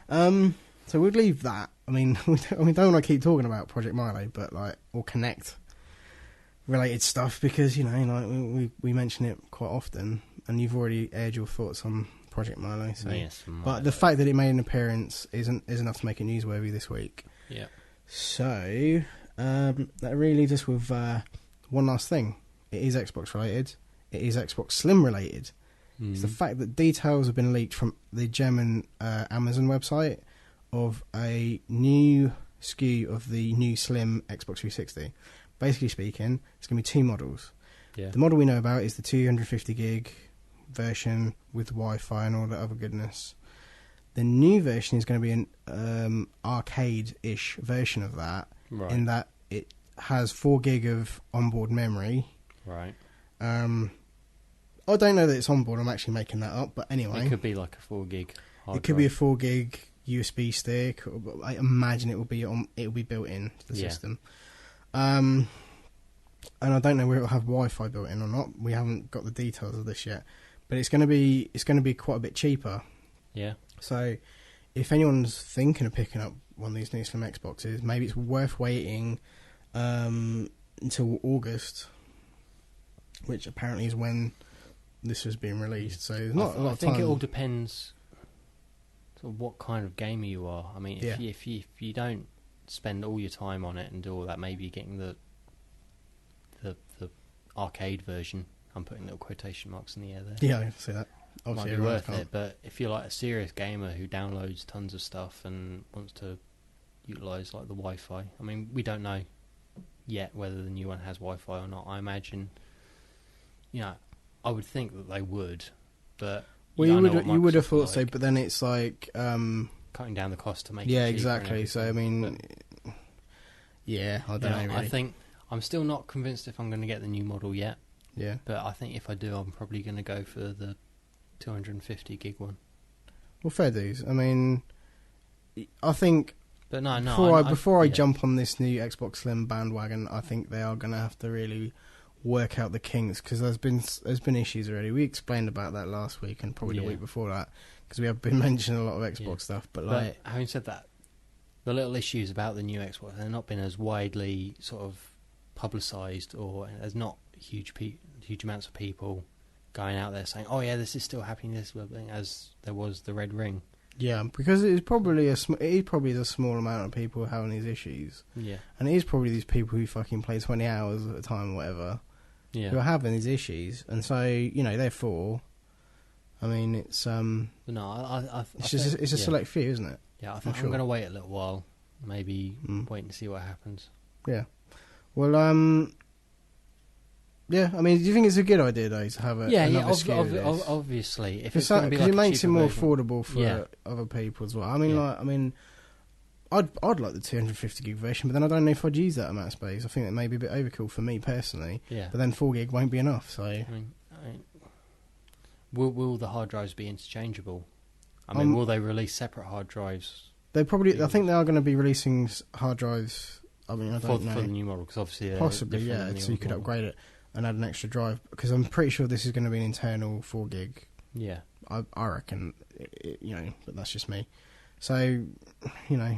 [SPEAKER 1] So we'd leave that. I mean, we don't want to keep talking about Project Milo, but like, or Connect related stuff because, you know, like we mention it quite often, and you've already aired your thoughts on Project Milo. So.
[SPEAKER 2] Yes,
[SPEAKER 1] but the fact that it made an appearance is enough to make it newsworthy this week.
[SPEAKER 2] Yeah.
[SPEAKER 1] So that really leaves us with one last thing. It is Xbox related. It is Xbox Slim related. It's the fact that details have been leaked from the German Amazon website of a new SKU of the new Slim Xbox 360. Basically speaking, it's going to be two models.
[SPEAKER 2] Yeah.
[SPEAKER 1] The model we know about is the 250 gig version with Wi-Fi and all that other goodness. The new version is going to be an arcade-ish version of that,
[SPEAKER 2] Right.
[SPEAKER 1] in that it has 4 gig of onboard memory.
[SPEAKER 2] Right.
[SPEAKER 1] I don't know that it's onboard. I'm actually making that up, but anyway,
[SPEAKER 2] It could be like a 4 gig hard
[SPEAKER 1] it could be a
[SPEAKER 2] drive.
[SPEAKER 1] 4 gig USB stick. I imagine it will be built in to the system. And I don't know whether it'll have Wi-Fi built in or not. We haven't got the details of this yet, but it's going to be quite a bit cheaper.
[SPEAKER 2] Yeah.
[SPEAKER 1] So, if anyone's thinking of picking up one of these new Slim Xboxes, maybe it's worth waiting until August, which apparently is when this was being released. So there's not a lot of time.
[SPEAKER 2] I think it all depends sort of what kind of gamer you are. I mean,
[SPEAKER 1] Yeah.
[SPEAKER 2] if you don't spend all your time on it and do all that, maybe you're getting the arcade version. I'm putting little quotation marks in the air there.
[SPEAKER 1] Yeah, I see that.
[SPEAKER 2] Might
[SPEAKER 1] Obviously,
[SPEAKER 2] be
[SPEAKER 1] everyone
[SPEAKER 2] worth
[SPEAKER 1] can't.
[SPEAKER 2] it, but if you're like a serious gamer who downloads tons of stuff and wants to utilise like the Wi-Fi, I mean, we don't know yet whether the new one has Wi-Fi or not. I imagine, I would think that they would, but
[SPEAKER 1] Well, you would have thought so, but then it's like,
[SPEAKER 2] cutting down the cost to make it
[SPEAKER 1] yeah,
[SPEAKER 2] cheaper and
[SPEAKER 1] exactly. So I
[SPEAKER 2] everything.
[SPEAKER 1] mean, yeah, I
[SPEAKER 2] But,
[SPEAKER 1] don't know. Really.
[SPEAKER 2] I think I'm still not convinced if I'm going to get the new model yet,
[SPEAKER 1] yeah.
[SPEAKER 2] but I think if I do, I'm probably going to go for the 250 gig one.
[SPEAKER 1] Well, fair dues. I mean, I think
[SPEAKER 2] But no,
[SPEAKER 1] before I
[SPEAKER 2] yeah.
[SPEAKER 1] jump on this new Xbox Slim bandwagon, I think they are going to have to really work out the kinks, because there's been issues already. We explained about that last week and probably the
[SPEAKER 2] Yeah.
[SPEAKER 1] week before that, because we have been mentioning a lot of Xbox
[SPEAKER 2] Yeah.
[SPEAKER 1] stuff. But
[SPEAKER 2] But
[SPEAKER 1] like,
[SPEAKER 2] having said that, the little issues about the new Xbox, they've not been as widely sort of publicised, or there's not huge amounts of people going out there saying, "Oh yeah, this is still happening," this sort of thing, as there was the Red Ring.
[SPEAKER 1] yeah, because it is probably a small amount of people having these issues,
[SPEAKER 2] Yeah,
[SPEAKER 1] and it is probably these people who fucking play 20 hours at a time or whatever, who are
[SPEAKER 2] yeah.
[SPEAKER 1] having these issues, and so therefore, I mean, it's
[SPEAKER 2] But no, I
[SPEAKER 1] it's
[SPEAKER 2] think,
[SPEAKER 1] a select few, isn't it?
[SPEAKER 2] Yeah, I think
[SPEAKER 1] sure.
[SPEAKER 2] I'm going to wait a little while, maybe
[SPEAKER 1] Mm.
[SPEAKER 2] wait and see what happens.
[SPEAKER 1] Yeah. Well, yeah. I mean, do you think it's a good idea though to have another SKU of this?
[SPEAKER 2] Obviously, if
[SPEAKER 1] Because
[SPEAKER 2] it's going to be like
[SPEAKER 1] it
[SPEAKER 2] a
[SPEAKER 1] makes it
[SPEAKER 2] cheaper
[SPEAKER 1] more
[SPEAKER 2] version-
[SPEAKER 1] affordable for
[SPEAKER 2] Yeah.
[SPEAKER 1] other people as well. I mean,
[SPEAKER 2] Yeah.
[SPEAKER 1] I'd like the 250 gig version, but then I don't know if I'd use that amount of space. I think that may be a bit overkill for me personally.
[SPEAKER 2] Yeah,
[SPEAKER 1] But then 4 gig won't be enough. So
[SPEAKER 2] I mean, will the hard drives be interchangeable? I mean, will they release separate hard drives
[SPEAKER 1] they probably, I think they are going to be releasing hard drives. I mean, I
[SPEAKER 2] for
[SPEAKER 1] don't know.
[SPEAKER 2] the new model? Because obviously they're
[SPEAKER 1] Possibly,
[SPEAKER 2] different
[SPEAKER 1] yeah.
[SPEAKER 2] than the
[SPEAKER 1] So you
[SPEAKER 2] old
[SPEAKER 1] could
[SPEAKER 2] model.
[SPEAKER 1] upgrade it and add an extra drive, because I'm pretty sure this is going to be an internal 4 gig.
[SPEAKER 2] Yeah,
[SPEAKER 1] I reckon, but that's just me. So, yeah,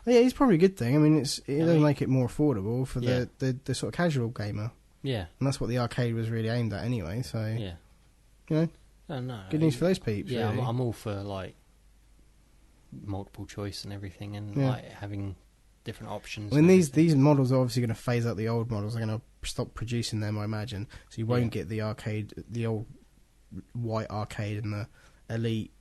[SPEAKER 1] it's probably a good thing. I mean, it does make it more affordable for
[SPEAKER 2] Yeah.
[SPEAKER 1] the sort of casual gamer,
[SPEAKER 2] yeah,
[SPEAKER 1] and that's what the arcade was really aimed at anyway. So,
[SPEAKER 2] yeah. No,
[SPEAKER 1] good news for those peeps.
[SPEAKER 2] Yeah,
[SPEAKER 1] really.
[SPEAKER 2] I'm all for like multiple choice and everything, and
[SPEAKER 1] Yeah.
[SPEAKER 2] like having different options.
[SPEAKER 1] I mean,
[SPEAKER 2] and
[SPEAKER 1] these
[SPEAKER 2] everything.
[SPEAKER 1] models are obviously going to phase out the old models. They're going to stop producing them, I imagine. So you won't get the arcade, the old white arcade and the elite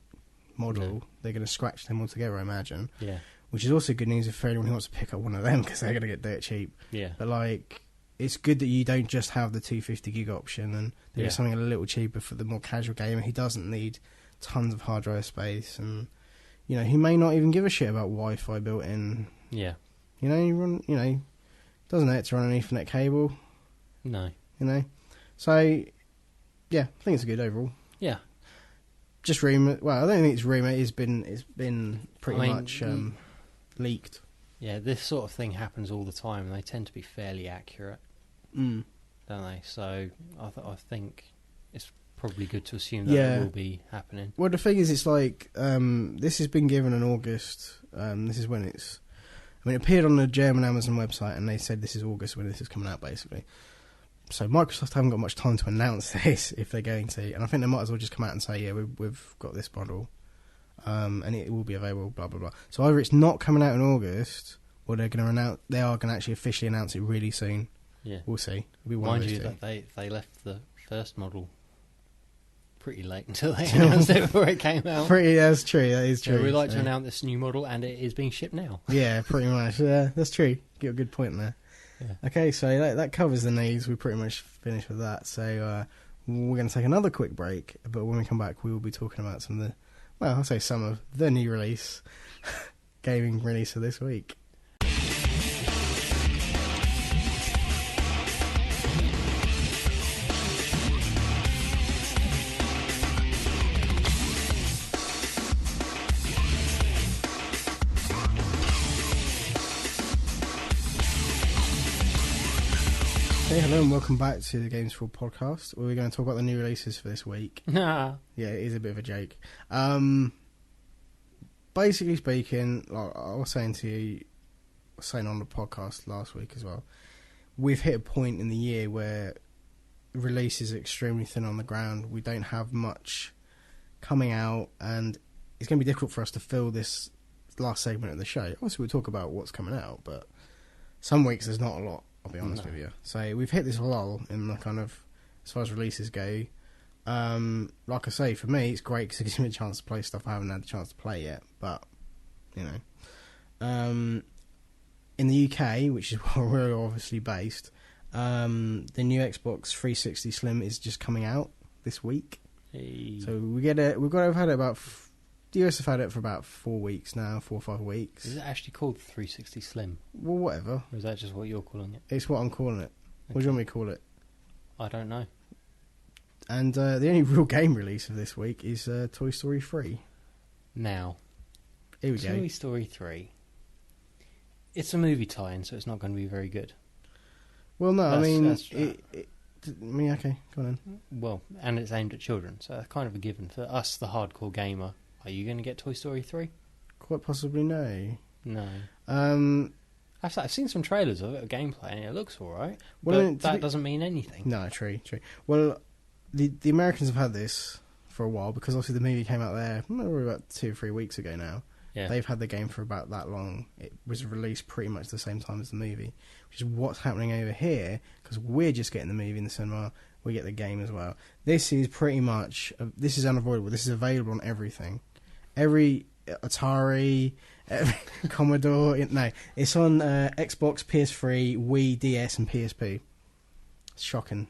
[SPEAKER 1] model.
[SPEAKER 2] No.
[SPEAKER 1] They're going to scratch them all together, I imagine.
[SPEAKER 2] Yeah,
[SPEAKER 1] Which is also good news for anyone who wants to pick up one of them, because they're going to get dirt cheap.
[SPEAKER 2] yeah,
[SPEAKER 1] But like, it's good that you don't just have the 250 gig option, and there's
[SPEAKER 2] Yeah.
[SPEAKER 1] something a little cheaper for the more casual gamer who doesn't need tons of hard drive space, and he may not even give a shit about Wi-Fi built in.
[SPEAKER 2] yeah.
[SPEAKER 1] Doesn't hurt to run an Ethernet cable.
[SPEAKER 2] No,
[SPEAKER 1] So yeah, I think it's a good overall.
[SPEAKER 2] yeah.
[SPEAKER 1] Just rumour. Well, I don't think it's rumour. It's been pretty
[SPEAKER 2] I mean,
[SPEAKER 1] much leaked.
[SPEAKER 2] Yeah, this sort of thing happens all the time, and they tend to be fairly accurate, don't they? So I think it's probably good to assume that
[SPEAKER 1] Yeah.
[SPEAKER 2] it will be happening.
[SPEAKER 1] Well, the thing is, it's like this has been given in August. This is when it's. I mean, it appeared on the German Amazon website, and they said this is August when this is coming out, basically. So Microsoft haven't got much time to announce this if they're going to, and I think they might as well just come out and say, yeah, we've got this model, and it will be available, blah blah blah. So either it's not coming out in August, or they are going to actually officially announce it really soon.
[SPEAKER 2] Yeah.
[SPEAKER 1] We'll see. It'll be one
[SPEAKER 2] Mind
[SPEAKER 1] of
[SPEAKER 2] you,
[SPEAKER 1] those two.
[SPEAKER 2] that they left the first model pretty late until they announced it before it came out.
[SPEAKER 1] That's true. That is true.
[SPEAKER 2] So we'd like to
[SPEAKER 1] So-
[SPEAKER 2] announce this new model, and it is being shipped now.
[SPEAKER 1] Yeah, pretty much. Yeah, that's true. Get a good point there.
[SPEAKER 2] Yeah.
[SPEAKER 1] Okay, so that covers the news. We pretty much finished with that. So We're going to take another quick break, but when we come back, we will be talking about some of the, well, I'll say some of the new release, gaming release of this week. Hey, hello and welcome back to the Games4all podcast, where we're going to talk about the new releases for this week.
[SPEAKER 2] Nah.
[SPEAKER 1] Yeah, it is a bit of a joke. Basically speaking, like I was saying to you, saying on the podcast last week as well, we've hit a point in the year where releases are extremely thin on the ground. We don't have much coming out, and it's going to be difficult for us to fill this last segment of the show. Obviously, we'll talk about what's coming out, but some weeks there's not a lot. I'll be honest with you. So we've hit this lull in the kind of, as far as releases go. Like I say, for me, it's great because it gives me a chance to play stuff I haven't had the chance to play yet. But, you know. In the UK, which is where we're obviously based, the new Xbox 360 Slim is just coming out this week.
[SPEAKER 2] Hey.
[SPEAKER 1] So we've had it about, the US have had it for about 4 weeks now, 4 or 5 weeks.
[SPEAKER 2] Is it actually called 360 Slim?
[SPEAKER 1] Well, whatever.
[SPEAKER 2] Or is that just what you're calling it?
[SPEAKER 1] It's what I'm calling it. What do you want me to call it?
[SPEAKER 2] I don't know.
[SPEAKER 1] And the only real game release of this week is Toy Story 3.
[SPEAKER 2] Now,
[SPEAKER 1] Here we go.
[SPEAKER 2] Toy Story 3. It's a movie tie-in, so it's not going to be very good.
[SPEAKER 1] Well, no, I mean,
[SPEAKER 2] that's-
[SPEAKER 1] okay, go on then.
[SPEAKER 2] Well, and it's aimed at children, so that's kind of a given. For us, the hardcore gamer, are you going to get Toy Story 3?
[SPEAKER 1] Quite possibly no.
[SPEAKER 2] No. I've seen some trailers of it, of gameplay, and it looks alright.
[SPEAKER 1] Well,
[SPEAKER 2] But
[SPEAKER 1] I mean,
[SPEAKER 2] that doesn't mean anything.
[SPEAKER 1] No, true. Well, the Americans have had this for a while because obviously the movie came out there about 2 or 3 weeks ago now.
[SPEAKER 2] Yeah.
[SPEAKER 1] They've had the game for about that long. It was released pretty much the same time as the movie, which is what's happening over here because we're just getting the movie in the cinema. We get the game as well. This is pretty much this is unavoidable. This is available on everything, every Atari, every Commodore. No, it's on Xbox, PS3, Wii, DS, and PSP. It's shocking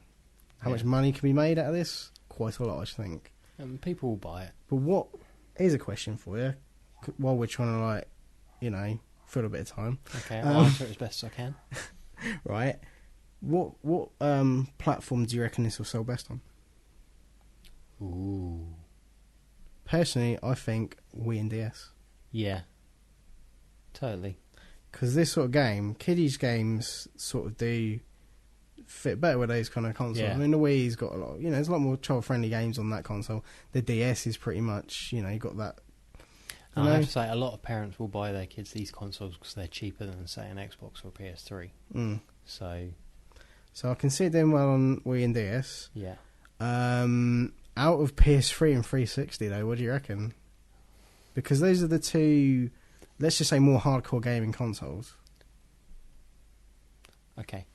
[SPEAKER 1] how much money can be made out of this. Quite a lot, I think.
[SPEAKER 2] People will buy it.
[SPEAKER 1] But here's a question for you. While we're trying to, fill a bit of time.
[SPEAKER 2] Okay, I'll answer it as best as I can.
[SPEAKER 1] Right. What platform do you reckon this will sell best on?
[SPEAKER 2] Ooh.
[SPEAKER 1] Personally, I think Wii and DS.
[SPEAKER 2] Yeah. Totally.
[SPEAKER 1] Because this sort of game, kiddies games sort of do fit better with those kind of consoles.
[SPEAKER 2] Yeah.
[SPEAKER 1] I mean, the Wii's got a lot, there's a lot more child-friendly games on that console. The DS is pretty much, you got that.
[SPEAKER 2] I have to say, a lot of parents will buy their kids these consoles because they're cheaper than, say, an Xbox or a PS3.
[SPEAKER 1] Mm.
[SPEAKER 2] So
[SPEAKER 1] I can see it doing well on Wii and DS.
[SPEAKER 2] yeah.
[SPEAKER 1] Out of PS3 and 360, though, what do you reckon? Because those are the two, let's just say, more hardcore gaming consoles.
[SPEAKER 2] Okay.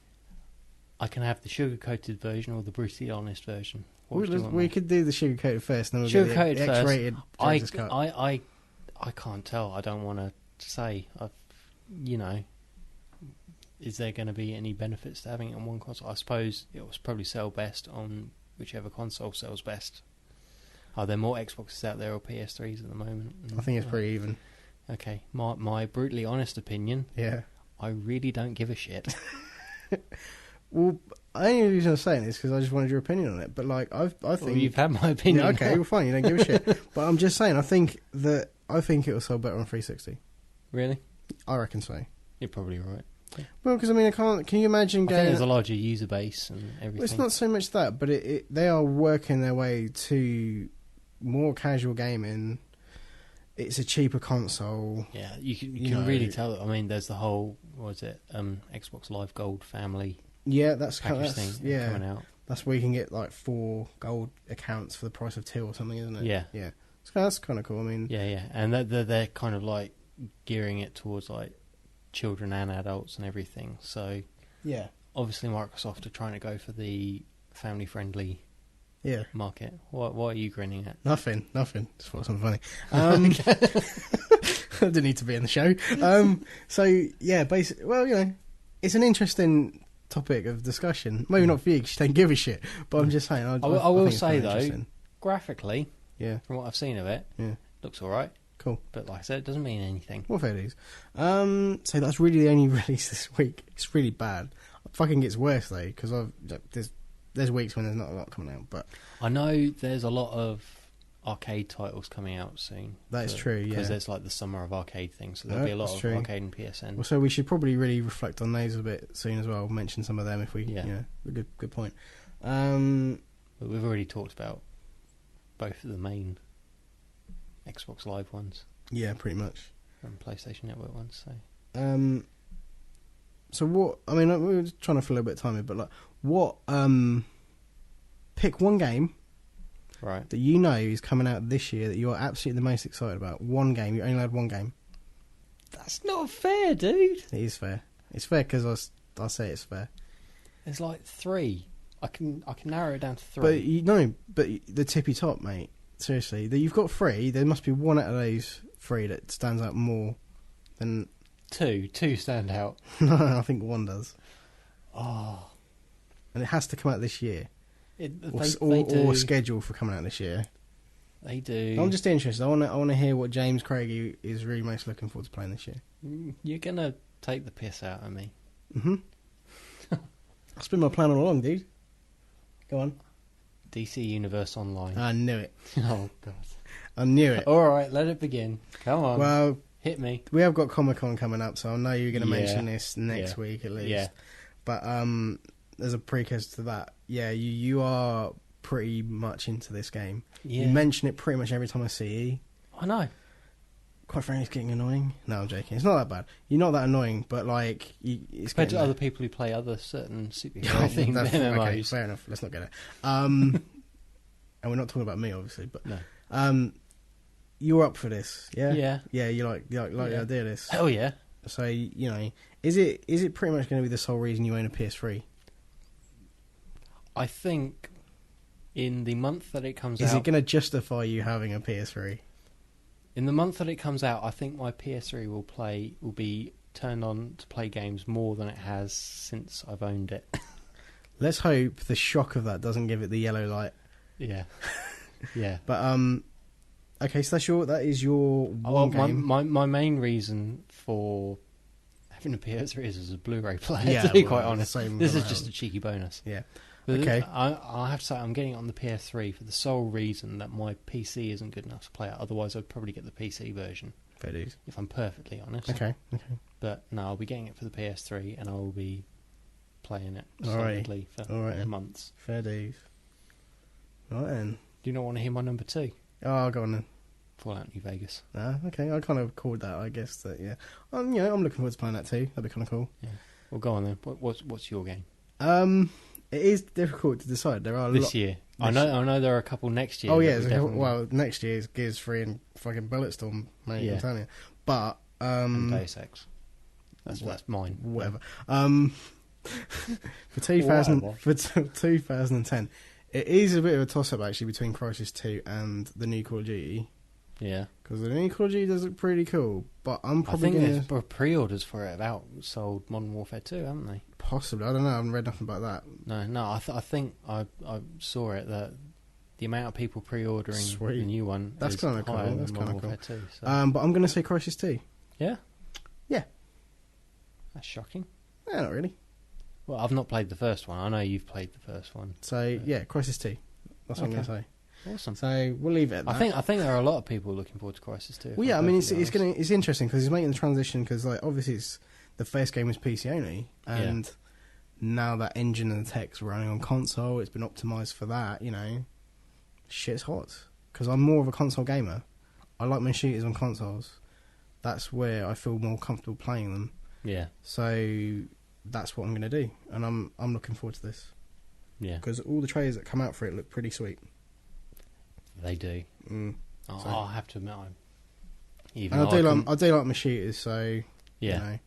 [SPEAKER 2] I can have the sugar-coated version or the brutally honest version. What do you want
[SPEAKER 1] We
[SPEAKER 2] there?
[SPEAKER 1] could do the sugar-coated first, and then we'll
[SPEAKER 2] Sugar-coated
[SPEAKER 1] get the
[SPEAKER 2] first.
[SPEAKER 1] X-rated director's cut.
[SPEAKER 2] I can't tell. I don't want to say. Is there going to be any benefits to having it on one console? I suppose it will probably sell best on whichever console sells best. Are there more Xboxes out there or PS3s at the moment?
[SPEAKER 1] I think it's pretty even.
[SPEAKER 2] Okay, my brutally honest opinion.
[SPEAKER 1] Yeah.
[SPEAKER 2] I really don't give a shit.
[SPEAKER 1] Well, the only reason I'm saying this because I just wanted your opinion on it. But I think
[SPEAKER 2] Well, you've had my opinion.
[SPEAKER 1] Yeah, okay,
[SPEAKER 2] now.
[SPEAKER 1] well, fine. You don't give a shit. But I'm just saying. I think it will sell better on 360.
[SPEAKER 2] Really?
[SPEAKER 1] I reckon so.
[SPEAKER 2] You're probably right.
[SPEAKER 1] Well, because I mean, can you imagine
[SPEAKER 2] I think
[SPEAKER 1] going?
[SPEAKER 2] there's a larger user base and everything.
[SPEAKER 1] Well, it's not so much that, but they are working their way to more casual gaming. It's a cheaper console.
[SPEAKER 2] Yeah, you can really tell. I mean, there's the whole Xbox Live Gold family.
[SPEAKER 1] Yeah, that's
[SPEAKER 2] package thing coming out.
[SPEAKER 1] That's where you can get 4 gold accounts for the price of 2 or something, isn't it?
[SPEAKER 2] Yeah,
[SPEAKER 1] yeah. So that's kind of cool. I mean,
[SPEAKER 2] yeah, and they're kind of gearing it towards children and adults and everything. So
[SPEAKER 1] yeah,
[SPEAKER 2] obviously Microsoft are trying to go for the family friendly.
[SPEAKER 1] Yeah.
[SPEAKER 2] Market. What are you grinning at?
[SPEAKER 1] Nothing. Just thought something funny. I didn't need to be in the show. So yeah, basically, well, it's an interesting topic of discussion. Maybe not for you because you don't give a shit, but I'm just saying. I
[SPEAKER 2] will
[SPEAKER 1] think it's
[SPEAKER 2] say,
[SPEAKER 1] quite
[SPEAKER 2] though,
[SPEAKER 1] interesting.
[SPEAKER 2] graphically,
[SPEAKER 1] Yeah,
[SPEAKER 2] from what I've seen of it,
[SPEAKER 1] yeah,
[SPEAKER 2] looks alright.
[SPEAKER 1] cool.
[SPEAKER 2] But like I said, it doesn't mean anything.
[SPEAKER 1] Well, fair dues. So that's really the only release this week. It's really bad. It fucking gets worse though, because there's weeks when there's not a lot coming out, but
[SPEAKER 2] I know there's a lot of arcade titles coming out soon.
[SPEAKER 1] that is true. Yeah,
[SPEAKER 2] because there's like the summer of arcade thing, so there'll be a lot of
[SPEAKER 1] true.
[SPEAKER 2] arcade and PSN.
[SPEAKER 1] Well, so we should probably really reflect on those a bit soon as well. Mention some of them if we,
[SPEAKER 2] Yeah.
[SPEAKER 1] a good point.
[SPEAKER 2] But we've already talked about both of the main Xbox Live ones
[SPEAKER 1] Yeah, pretty much.
[SPEAKER 2] and PlayStation Network ones. So
[SPEAKER 1] So what? I mean, we were just trying to fill a bit of time here, but like, what? Pick one game
[SPEAKER 2] right,
[SPEAKER 1] that you know is coming out this year that you are absolutely the most excited about. One game. You only had one game.
[SPEAKER 2] that's not fair, dude.
[SPEAKER 1] It is fair. It's fair because I say it's fair.
[SPEAKER 2] There's like 3. I can narrow it down to 3.
[SPEAKER 1] But the tippy top, mate. Seriously, you've got 3. There must be one out of those 3 that stands out more than.
[SPEAKER 2] 2 stand out.
[SPEAKER 1] No, I think one does,
[SPEAKER 2] Oh,
[SPEAKER 1] and it has to come out this year,
[SPEAKER 2] they
[SPEAKER 1] or
[SPEAKER 2] do.
[SPEAKER 1] scheduled for coming out this year.
[SPEAKER 2] They do.
[SPEAKER 1] I'm just interested. I want to hear what James Craig is really most looking forward to playing this year.
[SPEAKER 2] You're gonna take the piss out of me.
[SPEAKER 1] That's been my plan all along, dude. Go on.
[SPEAKER 2] DC Universe Online.
[SPEAKER 1] I knew it.
[SPEAKER 2] Oh god.
[SPEAKER 1] I knew it.
[SPEAKER 2] All right, let it begin. Come on.
[SPEAKER 1] Well,
[SPEAKER 2] hit me.
[SPEAKER 1] we have got Comic-Con coming up, so I know you're going to mention this next
[SPEAKER 2] Yeah.
[SPEAKER 1] week at least.
[SPEAKER 2] Yeah.
[SPEAKER 1] But there's a precursor to that. Yeah, you are pretty much into this game.
[SPEAKER 2] Yeah.
[SPEAKER 1] You mention it pretty much every time I see you.
[SPEAKER 2] I know.
[SPEAKER 1] Quite frankly, it's getting annoying. No, I'm joking. It's not that bad. You're not that annoying, but like, it's
[SPEAKER 2] Compared
[SPEAKER 1] getting
[SPEAKER 2] to other people who play other certain superhero themed
[SPEAKER 1] That's-
[SPEAKER 2] MMOs.
[SPEAKER 1] Okay, fair enough. Let's not get it. And we're not talking about me, obviously, but
[SPEAKER 2] No.
[SPEAKER 1] you're up for this, yeah?
[SPEAKER 2] Yeah.
[SPEAKER 1] Yeah, you like the
[SPEAKER 2] Yeah.
[SPEAKER 1] idea of this.
[SPEAKER 2] Hell yeah.
[SPEAKER 1] So is it pretty much going to be the sole reason you own a PS3?
[SPEAKER 2] I think in the month that it comes
[SPEAKER 1] Is
[SPEAKER 2] out,
[SPEAKER 1] it going to justify you having a PS3?
[SPEAKER 2] in the month that it comes out, I think my PS3 will be turned on to play games more than it has since I've owned it.
[SPEAKER 1] Let's hope the shock of that doesn't give it the yellow light.
[SPEAKER 2] Yeah. Yeah.
[SPEAKER 1] But okay, so that is your one game.
[SPEAKER 2] My main reason for having a PS3 is as a Blu-ray player,
[SPEAKER 1] Yeah,
[SPEAKER 2] to be
[SPEAKER 1] well,
[SPEAKER 2] quite honest.
[SPEAKER 1] same
[SPEAKER 2] This is
[SPEAKER 1] around.
[SPEAKER 2] just a cheeky bonus.
[SPEAKER 1] Yeah.
[SPEAKER 2] But
[SPEAKER 1] Okay.
[SPEAKER 2] I have to say, I'm getting it on the PS3 for the sole reason that my PC isn't good enough to play it. Otherwise, I'd probably get the PC version,
[SPEAKER 1] Fair dues.
[SPEAKER 2] if I'm perfectly honest.
[SPEAKER 1] Okay.
[SPEAKER 2] But no, I'll be getting it for the PS3, and I will be playing it
[SPEAKER 1] All right.
[SPEAKER 2] solidly for
[SPEAKER 1] All right then.
[SPEAKER 2] months.
[SPEAKER 1] Fair dues. Right then.
[SPEAKER 2] Do you not want to hear my number 2?
[SPEAKER 1] Oh, go on then.
[SPEAKER 2] Fallout New Vegas.
[SPEAKER 1] Okay, I kind of called that, I guess. That yeah. I'm looking forward to playing that too. That'd be kind of cool.
[SPEAKER 2] Yeah. Well, go on then. What's your game
[SPEAKER 1] It is difficult to decide. There are
[SPEAKER 2] this year? I know there are a couple next year.
[SPEAKER 1] Oh yeah,
[SPEAKER 2] that we
[SPEAKER 1] there's a couple,
[SPEAKER 2] definitely-
[SPEAKER 1] well next year's Gears 3 and fucking Bulletstorm, mate.
[SPEAKER 2] Yeah.
[SPEAKER 1] I'm telling you. But
[SPEAKER 2] and Deus Ex. That's mine.
[SPEAKER 1] whatever. For 2000 for 2010, it is a bit of a toss up actually between Crysis 2 and the new Call of Duty,
[SPEAKER 2] Yeah.
[SPEAKER 1] because the new Call of Duty does look pretty cool. But I'm
[SPEAKER 2] I
[SPEAKER 1] probably
[SPEAKER 2] think
[SPEAKER 1] gonna
[SPEAKER 2] there's pre-orders for it have outsold Modern Warfare 2, haven't they?
[SPEAKER 1] possibly. I don't know. I haven't read nothing about that.
[SPEAKER 2] No. I think I saw it that the amount of people pre-ordering
[SPEAKER 1] Sweet.
[SPEAKER 2] the new one
[SPEAKER 1] That's
[SPEAKER 2] is
[SPEAKER 1] kinda cool,
[SPEAKER 2] higher
[SPEAKER 1] that's
[SPEAKER 2] than Modern
[SPEAKER 1] kinda
[SPEAKER 2] Warfare 2. So.
[SPEAKER 1] But I'm gonna say Crysis 2.
[SPEAKER 2] Yeah.
[SPEAKER 1] Yeah.
[SPEAKER 2] That's shocking.
[SPEAKER 1] Yeah, not really.
[SPEAKER 2] Well, I've not played the first one. I know you've played the first one.
[SPEAKER 1] So yeah, Crysis 2. That's what I'm
[SPEAKER 2] Okay.
[SPEAKER 1] gonna say.
[SPEAKER 2] Awesome.
[SPEAKER 1] So we'll leave it at that.
[SPEAKER 2] I think there are a lot of people looking forward to Crysis 2.
[SPEAKER 1] Well, yeah, I mean, it's interesting because he's making the transition because, like, obviously, the first game was PC only, and now that engine and the tech's running on console, it's been optimized for that. Shit's hot because I'm more of a console gamer. I like my shooters on consoles. That's where I feel more comfortable playing them.
[SPEAKER 2] Yeah.
[SPEAKER 1] So that's what I'm going to do, and I'm looking forward to this
[SPEAKER 2] Yeah.
[SPEAKER 1] because all the trailers that come out for it look pretty sweet.
[SPEAKER 2] They do. I'll have to admit,
[SPEAKER 1] And I do like my shooters, so
[SPEAKER 2] Yeah.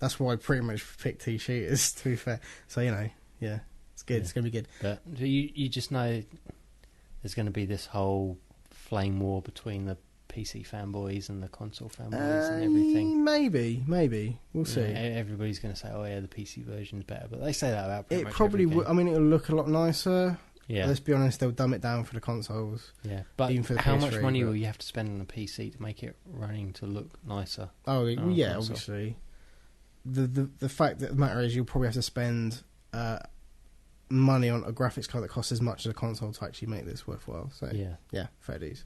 [SPEAKER 1] that's why I pretty much picked 2 shooters. To be fair, so yeah, it's good.
[SPEAKER 2] Yeah.
[SPEAKER 1] It's gonna be good.
[SPEAKER 2] But you just know there's going to be this whole flame war between the PC fanboys and the console fanboys and everything.
[SPEAKER 1] Maybe. We'll see.
[SPEAKER 2] Everybody's going to say, "Oh yeah, the PC version's better," but they say that about pretty
[SPEAKER 1] It
[SPEAKER 2] much
[SPEAKER 1] probably
[SPEAKER 2] every
[SPEAKER 1] will.
[SPEAKER 2] game.
[SPEAKER 1] I mean, it'll look a lot nicer.
[SPEAKER 2] Yeah.
[SPEAKER 1] Let's be honest, they'll dumb it down for the consoles.
[SPEAKER 2] Yeah, but
[SPEAKER 1] even for the
[SPEAKER 2] how much
[SPEAKER 1] PS3,
[SPEAKER 2] money
[SPEAKER 1] but-
[SPEAKER 2] will you have to spend on a PC to make it running to look nicer?
[SPEAKER 1] Oh,
[SPEAKER 2] on a
[SPEAKER 1] yeah,
[SPEAKER 2] console?
[SPEAKER 1] obviously. The fact that the matter is, you'll probably have to spend money on a graphics card that costs as much as a console to actually make this worthwhile. So
[SPEAKER 2] Yeah.
[SPEAKER 1] fair dues.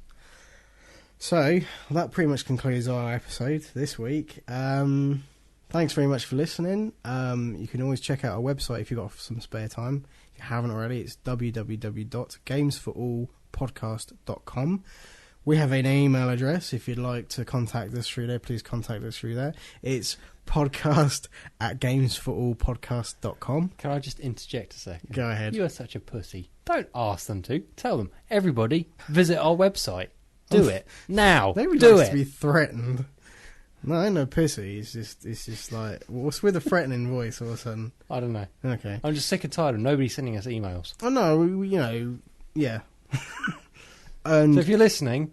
[SPEAKER 1] So that pretty much concludes our episode this week. Thanks very much for listening. You can always check out our website if you've got some spare time. If you haven't already, it's www.games4allpodcast.com. We have an email address. If you'd like to contact us through there, please contact us through there. It's podcast@games4allpodcast.com.
[SPEAKER 2] Can I just interject a second?
[SPEAKER 1] Go ahead.
[SPEAKER 2] You are such a pussy. Don't ask them to. Tell them. Everybody, visit our website. Do it now.
[SPEAKER 1] They would
[SPEAKER 2] do
[SPEAKER 1] like
[SPEAKER 2] it.
[SPEAKER 1] to be threatened. No, ain't no pussy. It's just like, what's with a threatening voice all of a sudden?
[SPEAKER 2] I don't know.
[SPEAKER 1] Okay.
[SPEAKER 2] I'm just sick and tired of nobody sending us emails.
[SPEAKER 1] Oh no, yeah. And
[SPEAKER 2] So if you're listening,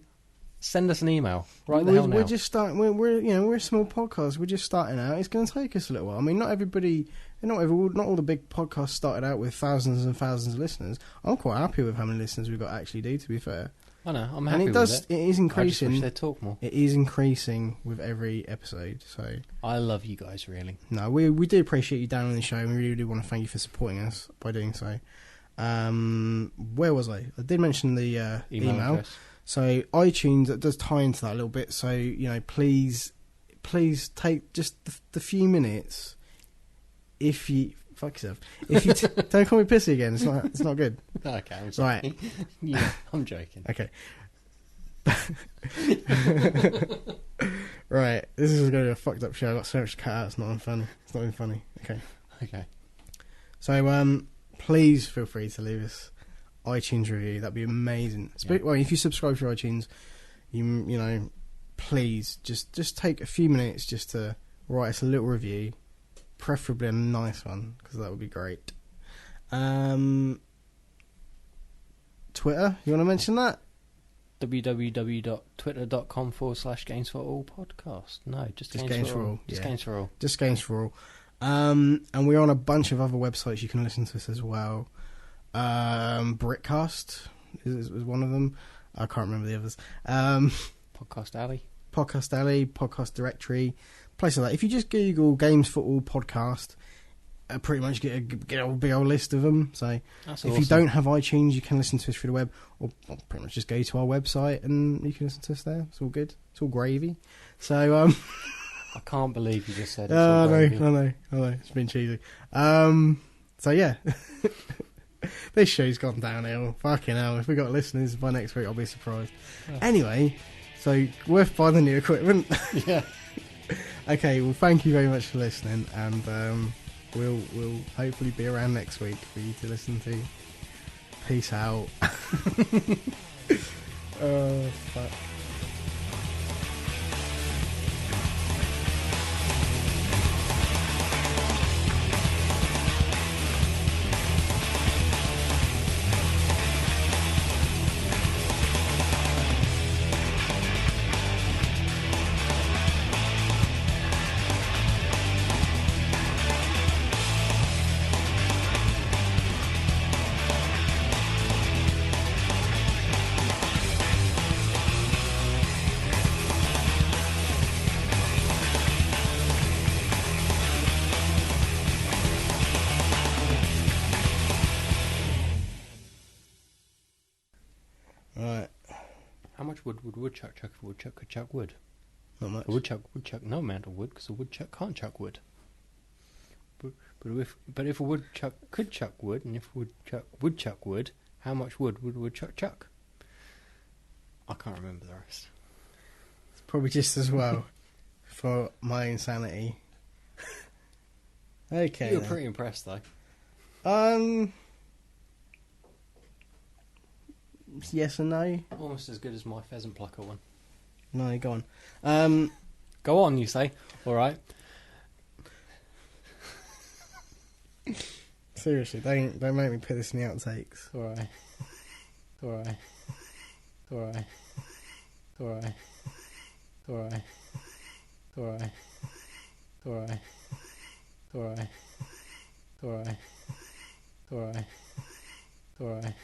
[SPEAKER 2] send us an email right the hell now.
[SPEAKER 1] we're just starting. We're a small podcast. We're just starting out. It's going to take us a little while. I mean, not all the big podcasts started out with thousands and thousands of listeners. I'm quite happy with how many listeners we've got actually. To be fair,
[SPEAKER 2] I know. I'm
[SPEAKER 1] and
[SPEAKER 2] happy
[SPEAKER 1] it
[SPEAKER 2] with it.
[SPEAKER 1] is
[SPEAKER 2] I just
[SPEAKER 1] increasing.
[SPEAKER 2] wish they'd talk more.
[SPEAKER 1] It is increasing with every episode. So
[SPEAKER 2] I love you guys, really.
[SPEAKER 1] no, we do appreciate you down on the show, and we really do want to thank you for supporting us by doing so. Where was I? I did mention the email.
[SPEAKER 2] Address.
[SPEAKER 1] So iTunes, it does tie into that a little bit. So please take just the few minutes. If you fuck yourself, if you don't call me pissy again, it's not good.
[SPEAKER 2] Okay, I'm sorry.
[SPEAKER 1] Right.
[SPEAKER 2] Yeah, I'm joking.
[SPEAKER 1] Okay. Right. This is going to be a fucked up show. I got so much to cut out. It's not even funny. It's not even funny. Okay.
[SPEAKER 2] Okay.
[SPEAKER 1] So please feel free to leave us iTunes review. That'd be amazing.
[SPEAKER 2] Yeah.
[SPEAKER 1] Well, if you subscribe to iTunes, you please just take a few minutes just to write us a little review, preferably a nice one, because that would be great. Twitter, you want to mention that?
[SPEAKER 2] www.twitter.com/Games4all podcast. No, just Games for All. Just
[SPEAKER 1] yeah.
[SPEAKER 2] Games for All.
[SPEAKER 1] Just Games for All. And we're on a bunch of other websites you can listen to us as well. Britcast is one of them. I can't remember the others.
[SPEAKER 2] Podcast Alley.
[SPEAKER 1] Podcast Alley, Podcast Directory, places like that. If you just Google Games for All podcast, pretty much get a big old list of them. So
[SPEAKER 2] That's
[SPEAKER 1] if
[SPEAKER 2] awesome.
[SPEAKER 1] you don't have iTunes, you can listen to us through the web, or pretty much just go to our website and you can listen to us there. It's all good. It's all gravy. So
[SPEAKER 2] I can't believe you just said it.
[SPEAKER 1] I know. It's been cheesy. So yeah. This show's gone downhill. Fucking hell. If we got listeners by next week, I'll be surprised.
[SPEAKER 2] Yeah.
[SPEAKER 1] Anyway, so worth buying the new equipment.
[SPEAKER 2] Yeah.
[SPEAKER 1] Okay, well, thank you very much for listening, and we'll hopefully be around next week for you to listen to. Peace out. Oh, fuck. Right,
[SPEAKER 2] How much wood would woodchuck chuck if a woodchuck could chuck wood?
[SPEAKER 1] not much.
[SPEAKER 2] A woodchuck would chuck no amount of wood because a woodchuck can't chuck wood. But if a woodchuck could chuck wood, and if a woodchuck would chuck wood, how much wood would a woodchuck chuck? I can't remember the rest.
[SPEAKER 1] It's probably just as well for my insanity. Okay.
[SPEAKER 2] You were
[SPEAKER 1] then.
[SPEAKER 2] pretty impressed though.
[SPEAKER 1] Yes and no.
[SPEAKER 2] Almost as good as my pheasant plucker one.
[SPEAKER 1] No, go on.
[SPEAKER 2] Go on, you say. All right.
[SPEAKER 1] Seriously, don't make me put this in the outtakes.
[SPEAKER 2] All right. All right. All right. alright, alright, alright, alright, alright, alright, alright, alright.